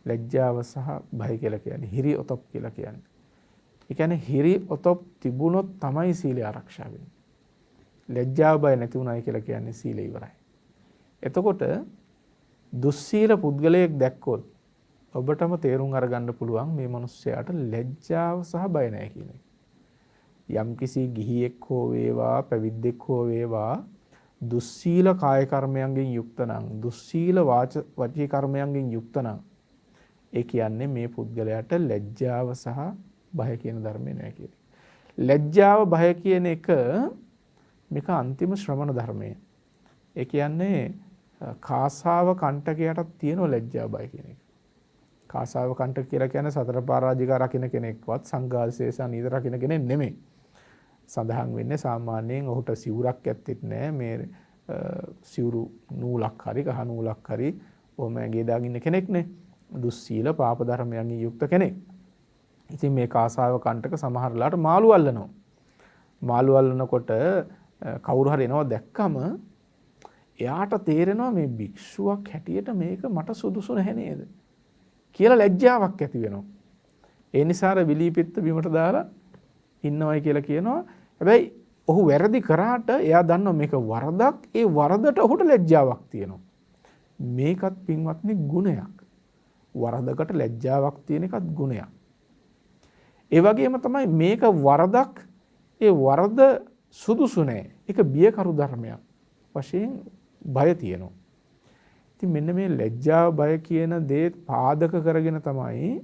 ලැජ්ජාව සහ බය කියලා කියන්නේ. හිරි ඔතප් කියලා කියන්නේ. ඒ කියන්නේ හිරි ඔතප් තිබුණොත් තමයි සීලය ආරක්ෂා වෙන්නේ. ලැජ්ජාව බය නැති වුණයි කියලා කියන්නේ සීලය ඉවරයි. එතකොට දුස්සීල පුද්ගලයෙක් දැක්කොත් ඔබටම තේරුම් අරගන්න පුළුවන් මේ මිනිස්යාට ලැජ්ජාව සහ බය නැහැ කියන එක. යම්කිසි ගිහියෙක් හෝ වේවා පැවිද්දෙක් හෝ වේවා දුස්සීල කාය කර්මයන්ගෙන් යුක්ත නම්, දුස්සීල වචී කර්මයන්ගෙන් යුක්ත නම්, ඒ කියන්නේ මේ පුද්ගලයාට ලැජ්ජාව සහ බය කියන ධර්මේ නැහැ කියන එක. ලැජ්ජාව බය කියන එක මේක අන්තිම ශ්‍රමණ ධර්මය. ඒ කියන්නේ කාසාව කණ්ඨකයටත් තියෙන ලැජ්ජා බය කියන එක. කාසාව කණ්ඨක කියලා කියන්නේ සතර පරාජිකා රකින්න කෙනෙක්වත් සංඝාසේස නීත රකින්න කෙනෙක් නෙමෙයි. සඳහන් වෙන්නේ සාමාන්‍යයෙන් ඔහුට සිවුරක් ඇත්තෙත් නැහැ. මේ සිවුරු නූලක් හරි කහ නූලක් හරි ඔහම ඇඟේ දාගින්න කෙනෙක්නේ. දුස්සීල පාප ධර්මයන්ගෙන් යුක්ත කෙනෙක්. ඉතින් මේ කාසාව කණ්ඨක සමහරලාට මාළු අල්ලනවා. මාළු අල්ලනකොට කවුරු හරි එනවා දැක්කම එයාට තේරෙනවා මේ භික්ෂුවක් හැටියට මේක මට සුදුසු නැහැ නේද කියලා ලැජ්ජාවක් ඇති වෙනවා. ඒ නිසා අර විලීපිත්ත බිමට දාලා ඉන්නවයි කියලා කියනවා. හැබැයි ඔහු වැරදි කරාට එයා දන්නවා මේක වරදක්. ඒ වරදට ඔහුට ලැජ්ජාවක් තියෙනවා. මේකත් පින්වත්නි ගුණයක්. වරදකට ලැජ්ජාවක් තියෙන එකත් ගුණයක්. ඒ වගේම තමයි මේක වරදක්. ඒ වරද සුදුසු නෑ. ඒක බියකරු ධර්මයක් වශයෙන් බය තියෙනවා. ඉතින් මෙන්න මේ ලැජ්ජාව බය කියන දේ පාදක කරගෙන තමයි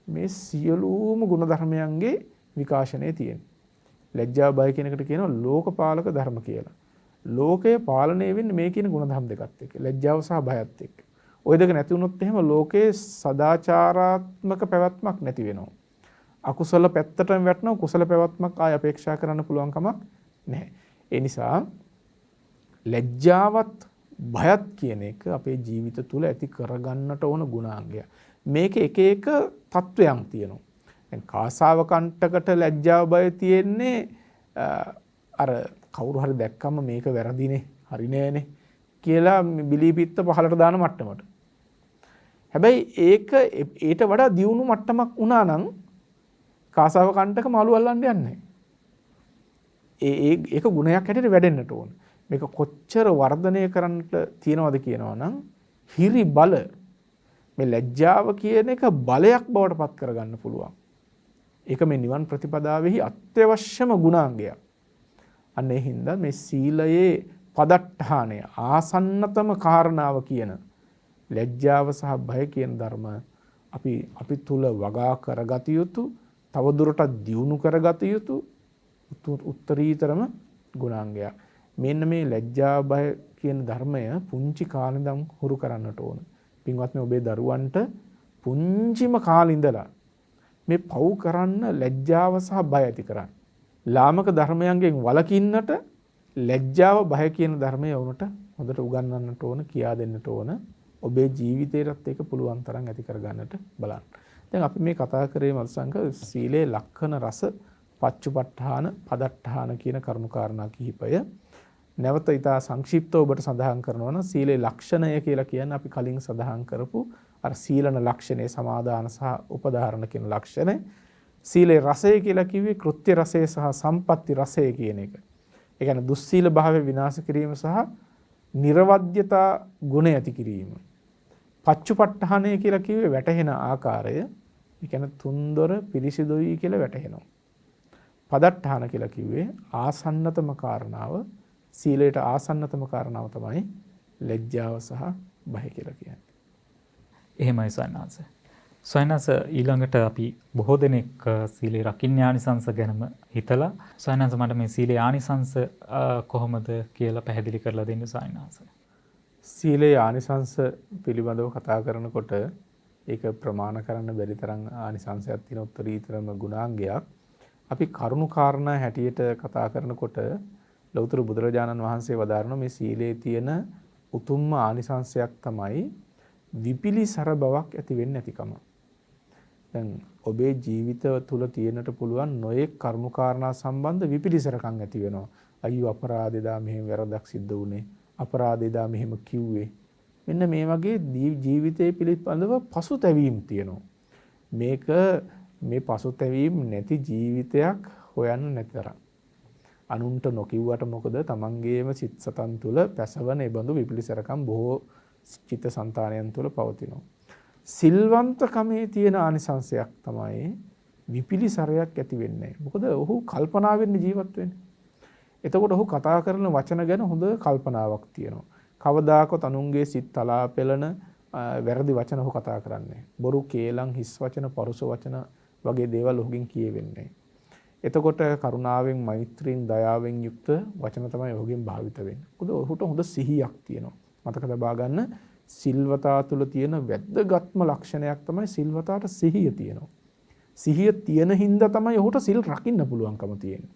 මේ සියලුම ගුණ ධර්මයන්ගේ විකාශනය තියෙන්නේ. ලැජ්ජාව බය කියන එකට කියනවා ලෝකපාලක ධර්ම කියලා. ලෝකය පාලනය වෙන්නේ මේ කියන ගුණ ධර්ම දෙකත් එක්ක. ලැජ්ජාව සහ බයත් එක්ක. ওই දෙක නැති වුණොත් එහෙම ලෝකේ සදාචාරාත්මක පැවැත්මක් නැති වෙනවා. අකුසල පැත්තටම වැටෙනවා. කුසල පැවැත්මක් ආය අපේක්ෂා කරන්න පුළුවන් කමක් නැහැ. ඒ නිසා ලැජ්ජාවත් බයත් කියන එක අපේ ජීවිත තුළ ඇති කරගන්නට ඕන ගුණාංගය. මේක එක එක තත්වයන් තියෙනවා. දැන් කාසාව කණ්ඨකට ලැජ්ජාව බය තියෙන්නේ අර කවුරු හරි දැක්කම මේක වැරදිනේ හරි නෑනේ කියලා බිලිපිත්ත පහලට දාන මට්ටමට. හැබැයි ඒක ඊට වඩා දියුණු මට්ටමක් වුණා නම් කාසාව කණ්ඨක මාළු අල්ලන්න යන්නේ. ඒක ගුණයක් හැටියට වැඩෙන්නට ඕන. මේක කොච්චර වර්ධනය කරන්නට තියනවද කියනවා නම් හිරි බල මේ ලැජ්ජාව කියන එක බලයක් බවට පත් කරගන්න පුළුවන්. ඒක මේ නිවන් ප්‍රතිපදාවෙහි අත්‍යවශ්‍යම ගුණාංගයක්. අන්න ඒ හින්දා මේ සීලයේ පදට්ඨානය ආසන්නතම කාරණාව කියන ලැජ්ජාව සහ බය කියන ධර්ම අපි තුල වගා කරගත යුතු, තවදුරටත් දියුණු කරගත යුතු උත්තරීතරම ගුණාංගයක්. මෙන්න මේ ලැජ්ජා බය කියන ධර්මය පුංචි කාලේ ඉඳන් හුරු කරන්නට ඕන. පින්වත්නි ඔබේ දරුවන්ට පුංචිම කාලේ ඉඳලා මේ පව් කරන්න ලැජ්ජාව සහ බය ඇති කරන්න. ලාමක ධර්මයන්ගෙන් වළකින්නට ලැජ්ජාව බය කියන ධර්මය වුණට හොඳට උගන්වන්නට ඕන, කියා දෙන්නට ඕන. ඔබේ ජීවිතේටත් ඒක පුළුවන් තරම් ඇති කරගන්නට බලන්න. දැන් අපි මේ කතා කරේ මල්සංක සීලේ ලක්ෂණ රස පච්චුපට්ඨාන පදට්ඨාන කියන කරුණු කාරණා කිහිපය. නැවත ඊට සංක්ෂිප්තව ඔබට සඳහන් කරනවා නම් සීලේ ලක්ෂණය කියලා කියන්නේ අපි කලින් සඳහන් කරපු අර සීලන ලක්ෂණේ සමාදාන සහ උපදාහරණ කියන ලක්ෂණය. සීලේ රසය කියලා කිව්වේ කෘත්‍ය රසය සහ සම්පatti රසය කියන එක. ඒ කියන්නේ දුස්සීල භාවය විනාශ කිරීම සහ නිර්වද්‍යතා ගුණ ඇති කිරීම. පච්චුපට්ඨානය කියලා කිව්වේ වැටහෙන ආකාරය. ඒ කියන්නේ තුන්දොර පිරිසිදුයි කියලා වැටහෙනවා. පදට්ඨාන කියලා කිව්වේ ආසන්නතම කාරණාව. සීලයට ආසන්නතම කාරණාව තමයි ලැජ්ජාව සහ බය කියලා කියන්නේ. එහෙමයි සයන්නාස. සයන්නාස ඊළඟට අපි බොහෝ දෙනෙක් සීලේ රකින්න ආනිසංස ගැනම හිතලා සයන්නාස මට මේ සීලේ ආනිසංස කොහොමද කියලා පැහැදිලි කරලා දෙන්න සයන්නාස. සීලේ ආනිසංස පිළිබඳව කතා කරනකොට ඒක ප්‍රමාණ කරන්න බැරි තරම් ආනිසංසයක් තියෙන උත්තරීතරම ගුණාංගයක්. අපි කරුණු කාරණා හැටියට කතා කරනකොට ලෞතර බුදුරජාණන් වහන්සේ වදාරන මේ සීලේ තියෙන උතුම්ම ආනිසංසයක් තමයි විපිලිසර බවක් ඇති වෙන්නේ නැතිකම. දැන් ඔබේ ජීවිත තුළ තියෙනට පුළුවන් නොයෙක් කරුණු කාරණා සම්බන්ධ විපිලිසරකම් ඇති වෙනවා. අයියෝ අපරාධෙදා මෙහෙම වැරදක් සිද්ධ වුණේ. අපරාධෙදා මෙහෙම කිව්වේ. මෙන්න මේ වගේ ජීවිතයේ පිළිබඳව පසුතැවීම් තියෙනවා. මේක මේ පසුතැවීම් නැති ජීවිතයක් හොයන්න නැතරම්. අනුන්ට නොකිව්වට මොකද තමන්ගේම සිත් සතන් තුළ පැසවන ඒ බඳු විපිලිසරකම් බොහෝ චිත්ත සංතානයන් තුළ පවතිනවා. සිල්වන්තකමේ තියෙන ආනිසංශයක් තමයි විපිලිසරයක් ඇති වෙන්නේ. මොකද ඔහු කල්පනාවෙන් ජීවත් වෙන්නේ. එතකොට ඔහු කතා කරන වචන ගැන හොඳ කල්පනාවක් තියෙනවා. කවදාකවත් අනුන්ගේ සිත් තලා පෙළන වැරදි වචන ඔහු කතා කරන්නේ. බොරු කේලම් හිස් වචන පරුස වචන වගේ දේවල් ඔහුගෙන් කියවෙන්නේ. එතකොට කරුණාවෙන් මෛත්‍රියෙන් දයාවෙන් යුක්ත වචන තමයි ඔහුගෙන් භාවිත වෙන්නේ. මොකද ඔහුට හොඳ සිහියක් තියෙනවා. මතක තබා ගන්න සිල්වතා තුළ තියෙන වැදගත්ම ලක්ෂණයක් තමයි සිල්වතාට සිහිය තියෙනවා. සිහිය තියෙන හින්දා තමයි ඔහුට සිල් රකින්න පුළුවන්කම තියෙන්නේ.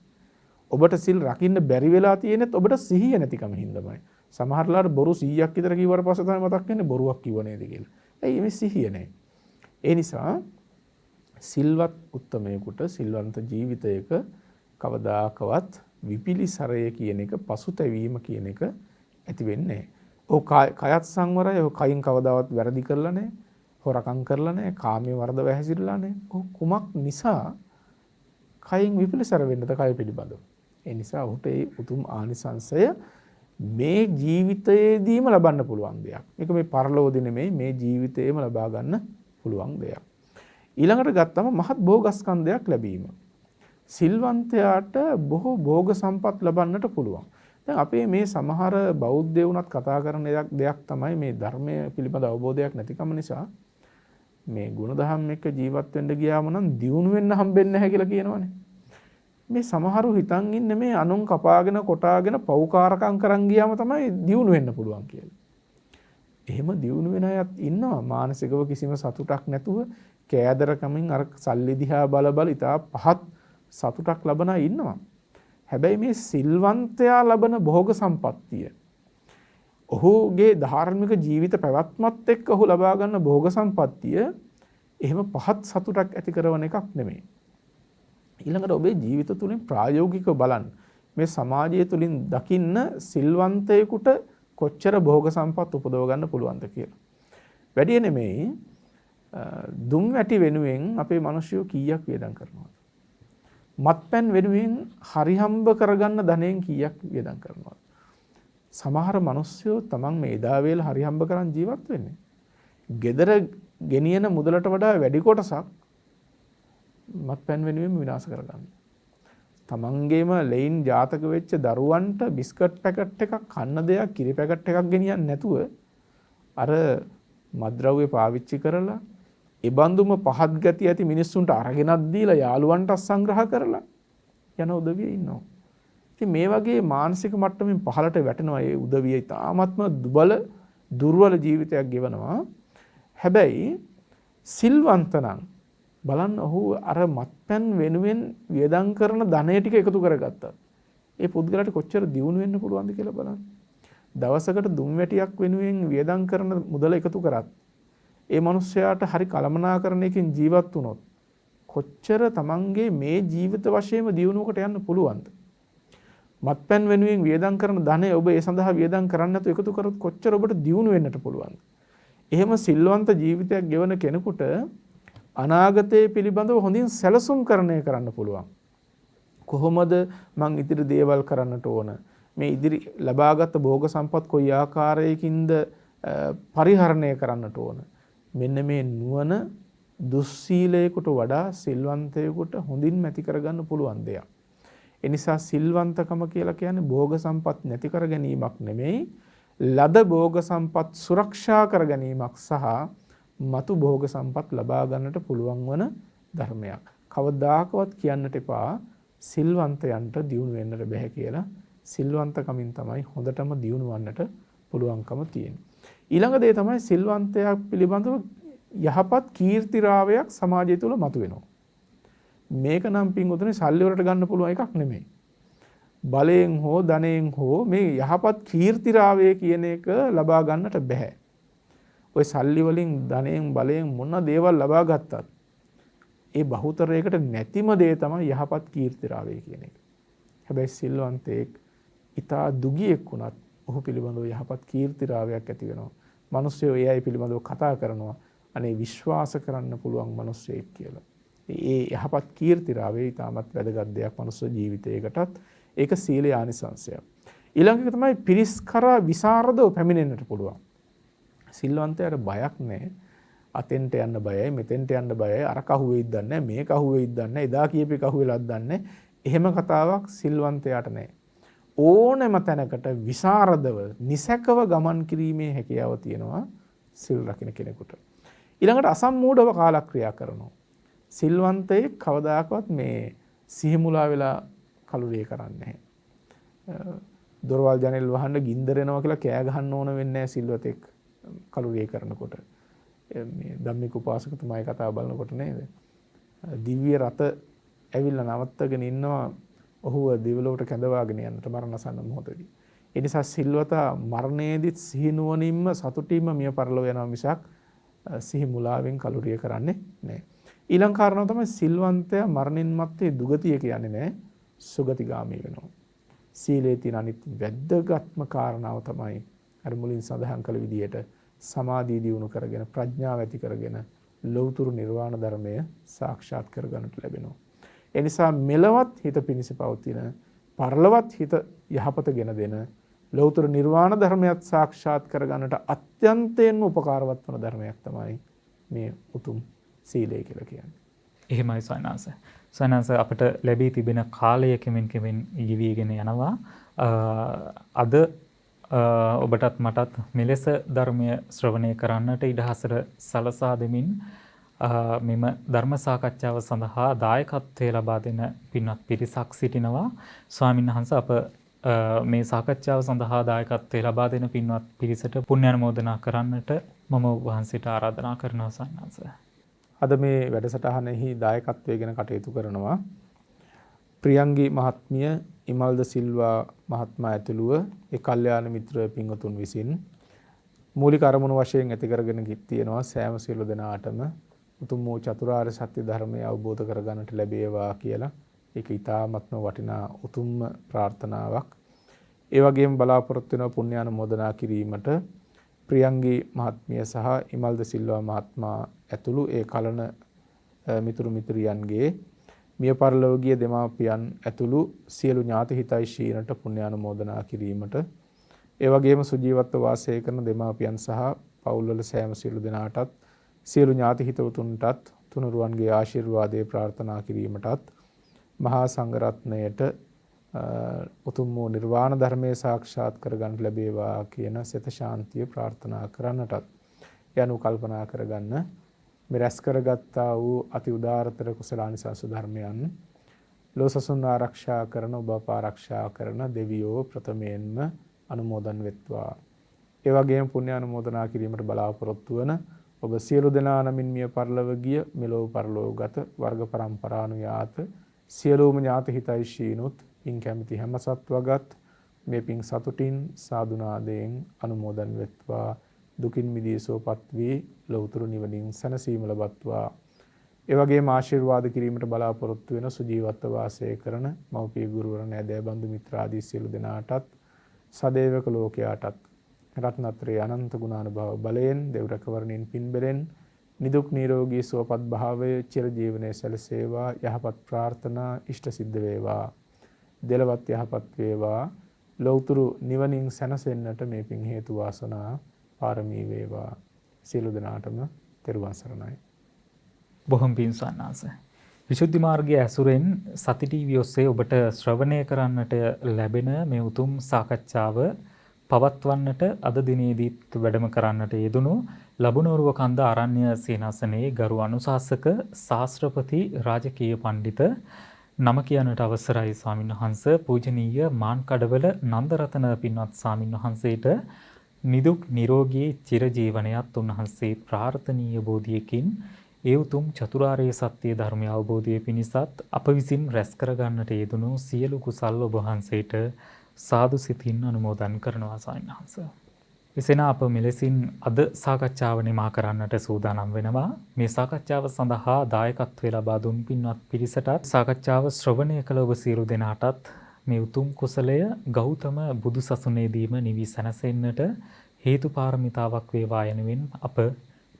ඔබට සිල් රකින්න බැරි වෙලා තියෙනෙත් ඔබට සිහිය නැතිකම හින්දාමයි. සමහරලාට බොරු 100ක් විතර කිව්වට පස්සේ තමයි මතක් වෙන්නේ බොරුවක් කිව්ව නේද කියලා. ඇයි මේ සිහිය නැහැ. ඒ නිසා සිල්වත් උත්තමයෙකුට සිල්වන්ත ජීවිතයක කවදාකවත් විපිලිසරය කියන එක පසුතැවීම කියන එක ඇති වෙන්නේ නැහැ. ඔහු කයත් සංවරයි. ඔහු කයින් කවදාවත් වැරදි කරලා නැහැ. හොරකම් කරලා නැහැ. කාමයේ වරද වැහැසිරලා නැහැ. ඔහු කුමක් නිසා කයින් විපිලිසර වෙන්නද කය පිළිබඳව. ඒ නිසා ඔහුට ඒ උතුම් ආනිසංසය මේ ජීවිතයේදීම ලබන්න පුළුවන් දෙයක්. මේක මේ පරලෝකෙ නෙමෙයි මේ ජීවිතේම ලබා ගන්න පුළුවන් දෙයක්. ඊළඟට ගත්තම මහත් භෝගස්කන්ධයක් ලැබීම. සිල්වන්තයාට බොහෝ භෝග සම්පත් ලබන්නට පුළුවන්. දැන් අපේ මේ සමහර බෞද්ධයෝ උනත් කතා කරන දෙයක් තමයි මේ ධර්මය පිළිබඳ අවබෝධයක් නැතිකම නිසා මේ ගුණධම් එක්ක ජීවත් වෙන්න ගියාම නම් දියුණු වෙන්න හම්බෙන්නේ නැහැ කියලා කියනවනේ. මේ සමහරු හිතන් ඉන්නේ මේ අනුන් කපාගෙන කොටාගෙන පව්කාරකම් කරන් ගියාම තමයි දියුණු වෙන්න පුළුවන් කියලා. එහෙම දියුණු වෙන අයත් ඉන්නවා මානසිකව කිසිම සතුටක් නැතුව කෑදරකමින් අර සල්ලි දිහා බල ඉතා පහත් සතුටක් ලබන අය ඉන්නවා. හැබැයි මේ සිල්වන්තයා ලබන භෝග සම්පත්තිය ඔහුගේ ධාර්මික ජීවිත පැවැත්මත් එක්ක ඔහු ලබා ගන්න භෝග සම්පත්තිය එහෙම පහත් සතුටක් ඇති කරන එකක් නෙමෙයි. ඊළඟට ඔබේ ජීවිත තුලින් ප්‍රායෝගිකව බලන්න මේ සමාජය තුලින් දකින්න සිල්වන්තයෙකුට කොච්චර භෝග සම්පත් උපදව ගන්න පුළුවන්ද කියලා. වැඩි නෙමෙයි දුම් වැටි වෙනුවෙන් අපේ මිනිස්සු කීයක් වියදම් කරනවද? මත්පැන් වෙනුවෙන් හරිහම්බ කරගන්න ධනෙන් කීයක් වියදම් කරනවද? සමහර මිනිස්සු තමන් මේ එදා වේල හරිහම්බ කරන් ජීවත් වෙන්නේ. gedara ගෙනියන මුදලට වඩා වැඩි කොටසක් මත්පැන් වෙනුවෙන් විනාශ කරගන්න. තමන්ගේම ලෙයින් ජාතක වෙච්ච දරුවන්ට බිස්කට් පැකට් එකක් කන්න දෙයක් කිරි පැකට් එකක් ගෙනියන්න නැතුව අර මත්ද්‍රව්‍ය පාවිච්චි කරලා ඒ බඳුම පහත් ගතිය ඇති මිනිස්සුන්ට අරගෙනත් දීලා යාළුවන්ට සංග්‍රහ කරලා යන උදවිය ඉන්නවා. ඉතින් මේ වගේ මානසික මට්ටමින් පහළට වැටෙනවා ඒ උදවිය ඉතාමත්ම දුර්වල ජීවිතයක් ගෙවනවා. හැබැයි සිල්වන්ත නම් බලන්න ඔහු අර මත්පැන් වෙනුවෙන් වියදම් කරන ධනය ටික එකතු කරගත්තා. ඒ පුද්ගලයාට කොච්චර දියුණු වෙන්න පුළුවන්ද කියලා බලන්න. දවසකට දුම් වැටියක් වෙනුවෙන් වියදම් කරන මුදල එකතු කරත් ඒ මිනිස්යාට හරි කලමනාකරණයකින් ජීවත් වුණොත් කොච්චර තමන්ගේ මේ ජීවිත වශයෙන්ම දියුණුවකට යන්න පුළුවන්ද? මත්පැන් වෙනුවෙන් වියදම් කරන ධනය ඔබ ඒ සඳහා වියදම් කරන්න නැතුව එකතු කරොත් කොච්චර ඔබට දියුණු වෙන්නට පුළුවන්ද? එහෙම සිල්වන්ත ජීවිතයක් ගෙවන කෙනෙකුට අනාගතයේ පිළිබඳව හොඳින් සැලසුම් කරණය කරන්න පුළුවන්. කොහොමද මං ඉදිරි දේවල් කරන්නට ඕන? මේ ඉදිරි ලබාගත් භෝග සම්පත් කොයි ආකාරයකින්ද පරිහරණය කරන්නට ඕන? මෙන්න මේ නුවණ දුස්සීලයකට වඩා සිල්වන්තයෙකුට හොඳින් ඇති කරගන්න පුළුවන් දෙයක්. ඒ නිසා සිල්වන්තකම කියලා කියන්නේ භෝග සම්පත් නැති කර ගැනීමක් නෙමෙයි, ලද භෝග සම්පත් සුරක්ෂා කර ගැනීමක් සහ මතු භෝග සම්පත් ලබා ගන්නට පුළුවන් වන ධර්මයක්. කවදාකවත් කියන්නට එපා සිල්වන්තයන්ට දියුණු වෙන්නට බෑ කියලා. සිල්වන්තකමින් තමයි හොඳටම දියුණු වන්නට පුළුවන්කම තියෙන්නේ. ඊළඟ දේ තමයි සිල්වන්තයා පිළිබඳව යහපත් කීර්තිරාවයක් සමාජය තුළ මතුවෙනවා. මේක නම් පින්වතුනි සල්ලි වලට ගන්න පුළුවන් එකක් නෙමෙයි. බලයෙන් හෝ ධනයෙන් හෝ මේ යහපත් කීර්තිරාවය කියන එක ලබා ගන්නට බෑ. ඔය සල්ලි වලින් ධනයෙන් බලයෙන් මොන දේවල් ලබා ගත්තත් ඒ බහුතරයකට නැතිම දේ තමයි යහපත් කීර්තිරාවය කියන එක. හැබැයි සිල්වන්තයෙක් ඊතා දුගියෙක් වුණත් ඔහු පිළිබඳව යහපත් කීර්තිරාවයක් ඇති වෙනවා. මිනිස්සු ඒ අය පිළිබඳව කතා කරනවා. අනේ විශ්වාස කරන්න පුළුවන් මිනිස්සෙක් කියලා. ඒ යහපත් කීර්තිරාවය ඊටමත් වැදගත් දෙයක් මනුස්ස ජීවිතයකටත්. ඒක සීලේ ආනිසංශය. ඊළඟ එක තමයි පිරිස් කරා විසරදව පැමිණෙන්නට පුළුවන්. සිල්වන්තයාට බයක් නැහැ. අතෙන්ට යන්න බයයි, මෙතෙන්ට යන්න බයයි, අර කහුවෙයිද දන්නේ නැහැ, මේ කහුවෙයිද දන්නේ නැහැ, එදා කියපේ කහුවෙලක් දන්නේ නැහැ. එහෙම කතාවක් සිල්වන්තයාට නැහැ. ඕනෑම තැනකට විසරදව, නිසකව ගමන් කිරීමේ හැකියාව තියෙනවා සිල් රකින්න කෙනෙකුට. ඊළඟට අසම්මූಢව කාලක්‍රියා කරනවා. සිල්වන්තයෙක් කවදාකවත් මේ සිහිමුලා වෙලා කලුරිය කරන්නේ නැහැ. දොරවල් ජනෙල් වහන්න ගින්දර එනවා කියලා කෑ ගහන්න ඕන වෙන්නේ නැහැ සිල්වතෙක් කලුරිය කරනකොට. මේ ධම්මික උපාසකතුමායි කතාව බලනකොට නේද? දිව්‍ය රත ඇවිල්ලා නවත්තගෙන ඉන්නවා ඔහුව දිවලෝකට කැඳවාගෙන යන්නට මරණසන්න මොහොතදී. ඒ නිසා සිල්වතා මරණයේදීත් සිහිනුවණින්ම සතුටින්ම මිය පරලොව යනවා මිසක් සිහි මුලාවෙන් කලුරිය කරන්නේ නැහැ. ඊළඟ කාරණාව තමයි සිල්වන්තයා මරණින් මත්තේ දුගතිය කියන්නේ නැහැ, සුගතිගාමී වෙනවා. සීලේ තියෙන අනිත් වැදගත්ම කාරණාව තමයි අර මුලින් සඳහන් කළ විදිහට සමාධිය දියුණු කරගෙන ප්‍රඥාව ඇති කරගෙන ලෞතුරු නිර්වාණ ධර්මය සාක්ෂාත් කරගන්නට ලැබෙනවා. ඒ නිසා මෙලවත් හිත පිණිස පවතින පරලොවත් හිත යහපත ගෙන දෙන ලෞතර නිර්වාණ ධර්මයක් සාක්ෂාත් කරගන්නට අත්‍යන්තයෙන්ම උපකාරවත් වන ධර්මයක් තමයි මේ උතුම් සීලය කියලා කියන්නේ. එහෙමයි සයනාස. සයනාස අපිට ලැබී තිබෙන කාලය කෙමෙන් ඉවිගෙන යනවා. අද ඔබටත් මටත් මෙලෙස ධර්මය ශ්‍රවණය කරන්නට ඉඩහසර සලසා දෙමින් මෙම ධර්ම සාකච්ඡාව සඳහා දායකත්වය ලබා දෙන පින්වත් පිරිසක් සිටිනවා. ස්වාමීන් වහන්සේ අප මේ සාකච්ඡාව සඳහා දායකත්වය ලබා දෙන පින්වත් පිරිසට පුණ්‍ය අනුමෝදනා කරන්නට මම වහන්සේට ආරාධනා කරනවා සයනාස. අද මේ වැඩසටහනෙහි දායකත්වය ගැන කටයුතු කරනවා ප්‍රියංගී මහත්මිය, ඉමල්ද සිල්වා මහත්මයා ඇතුළුව ඒ කල්යාණ මිත්‍ර පින්වතුන් විසින් මූලික අරමුණු වශයෙන් ඇති කරගෙන තියෙනවා සෑම සියලු දෙනාටම උතුම් වූ චතුරාර්ය සත්‍ය ධර්මය අවබෝධ කරගන්නට ලැබේවා කියලා. ඒක ඊ타ත්ම වටිනා උතුම්ම ප්‍රාර්ථනාවක්. ඒ වගේම බලාපොරොත්තු වෙන පුණ්‍ය අනුමෝදනා කිරීමට ප්‍රියංගී මහත්මිය සහ ඉමල්ද සිල්වා මහත්මයා ඇතුළු ඒ කලන මිතුරු මිත්‍රියන්ගේ මිය පරලෝකීය දෙමාපියන් ඇතුළු සියලු ඥාති හිතයිශීනට පුණ්‍ය අනුමෝදනා කිරීමට ඒ වගේම සුජීවත්ව වාසය කරන දෙමාපියන් සහ පවුල්වල සෑම සියලු දෙනාටත් සියලු ඥාති හිතවතුන්ටත් තුනුරුවන්ගේ ආශිර්වාදයේ ප්‍රාර්ථනා කිරීමටත් මහා සංඝරත්නයට උතුම් වූ නිර්වාණ ධර්මයේ සාක්ෂාත් කරගන්න ලැබේවා කියන සිත ශාන්තිය ප්‍රාර්ථනා කරන්නටත් යනු කල්පනා කරගන්න මේ රැස් කරගත්තා වූ අති උදාරතර කුසලානිසංස ධර්මයන් ලෝසසුන් ආරක්ෂා කරන ඔබ ආරක්ෂා කරන දෙවියෝ ප්‍රථමයෙන්ම අනුමෝදන් වෙත්වා. ඒ වගේම පුණ්‍ය අනුමෝදනා කිරීමට බලාපොරොත්තු වන ඔබ සියලු දෙනා නමින් මිය පරලොව ගිය මෙලොව පරලොවගත වර්ග පරම්පරානුයාත සියලුම ඥාති හිතයිශීනුත් පින් කැමති හැම සත්වගත් මේ පින් සතුටින් සාදුනාදයෙන් අනුමෝදන් වෙත්වා. දුකින් මිදී සුවපත් වී ලෞතර නිවනින් සැනසීම ලබත්වා. ඒ වගේම ආශිර්වාද කිරීමට බලාපොරොත්තු වෙන සුජීවත්ව වාසය කරන මව්පිය ගුරුවරයන් ඇදෑ බඳු මිත්‍රාදී සියලු දෙනාටත් සදේවක ලෝකයාටත් රත්නත්‍රේ අනන්ත ගුණානුභාව බලයෙන් දෙව් රැකවරණින් පින්බෙලෙන් නිදුක් නිරෝගී සුවපත් භාවය චිර ජීවනයේ සැලසේවා. යහපත් ප්‍රාර්ථනා ඉෂ්ට සිද්ධ වේවා. දෙලවත් යහපත් වේවා. ලෞතර නිවනින් සැනසෙන්නට මේ පින් හේතු වාසනා පාරමී වේවා. සියලු දෙනාටම තෙරුවන් සරණයි. බොහොම පින් සයනාස. විසුද්ධි මාර්ගයේ ඇසුරෙන් සති ටීවී ඔස්සේ ඔබට ශ්‍රවණය කරන්නට ලැබෙන මේ උතුම් සාකච්ඡාව පවත්වන්නට අද දිනේදීත් වැඩම කරන්නට යෙදුණු ලබුණෝරුව කන්ද ආරණ්‍ය සේනාසනයේ ගරු අනුශාසක ශාස්ත්‍රපති රාජකීය පඬිත නම කියනට අවසරයි ස්වාමින්වහන්ස පූජනීය මාන්කඩවල නන්දරතන පින්වත් ස්වාමින්වහන්සේට නිදුක් නිරෝගී චිරජීවනයත් උන්වහන්සේ ප්‍රාර්ථනීය බෝධියකින් ඒ උතුම් චතුරාර්ය සත්‍ය ධර්මය අවබෝධය පිණිසත් අප විසින් රැස් කරගන්නට යෙදුණු සියලු කුසල් ඔබ වහන්සේට සාදු සිතින් අනුමෝදන් කරනවා ස්වාමින්වහන්ස. එසේනම් අප මෙලෙසින් අද සාකච්ඡාව නිමා කරන්නට සූදානම් වෙනවා. මේ සාකච්ඡාව සඳහා දායකත්වය ලබා දුන් පින්වත් පිරිසටත් සාකච්ඡාව ශ්‍රවණය කළ ඔබ සියලු දෙනාටත් මේ උතුම් කුසලය ගෞතම බුදු සසුනේදීම නිවි සැනසෙන්නට හේතු පාරමිතාවක් වේවා යනුවෙන් අප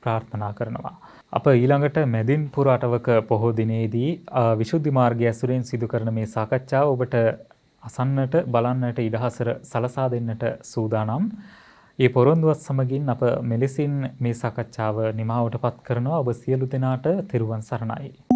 ප්‍රාර්ථනා කරනවා. අප ඊළඟට මැදින් පුර අටවක පොහෝ දිනේදී විසුද්ධි මාර්ගය ඇසුරෙන් සිදු කරන මේ සාකච්ඡාව ඔබට අසන්නට බලන්නට ඉඩහසර සලසා දෙන්නට සූදානම්. ඒ පොරොන්දුවත් සමගින් අප මෙලෙසින් මේ සාකච්ඡාව නිමාවටපත් කරනවා. ඔබ සියලු දෙනාට තෙරුවන් සරණයි.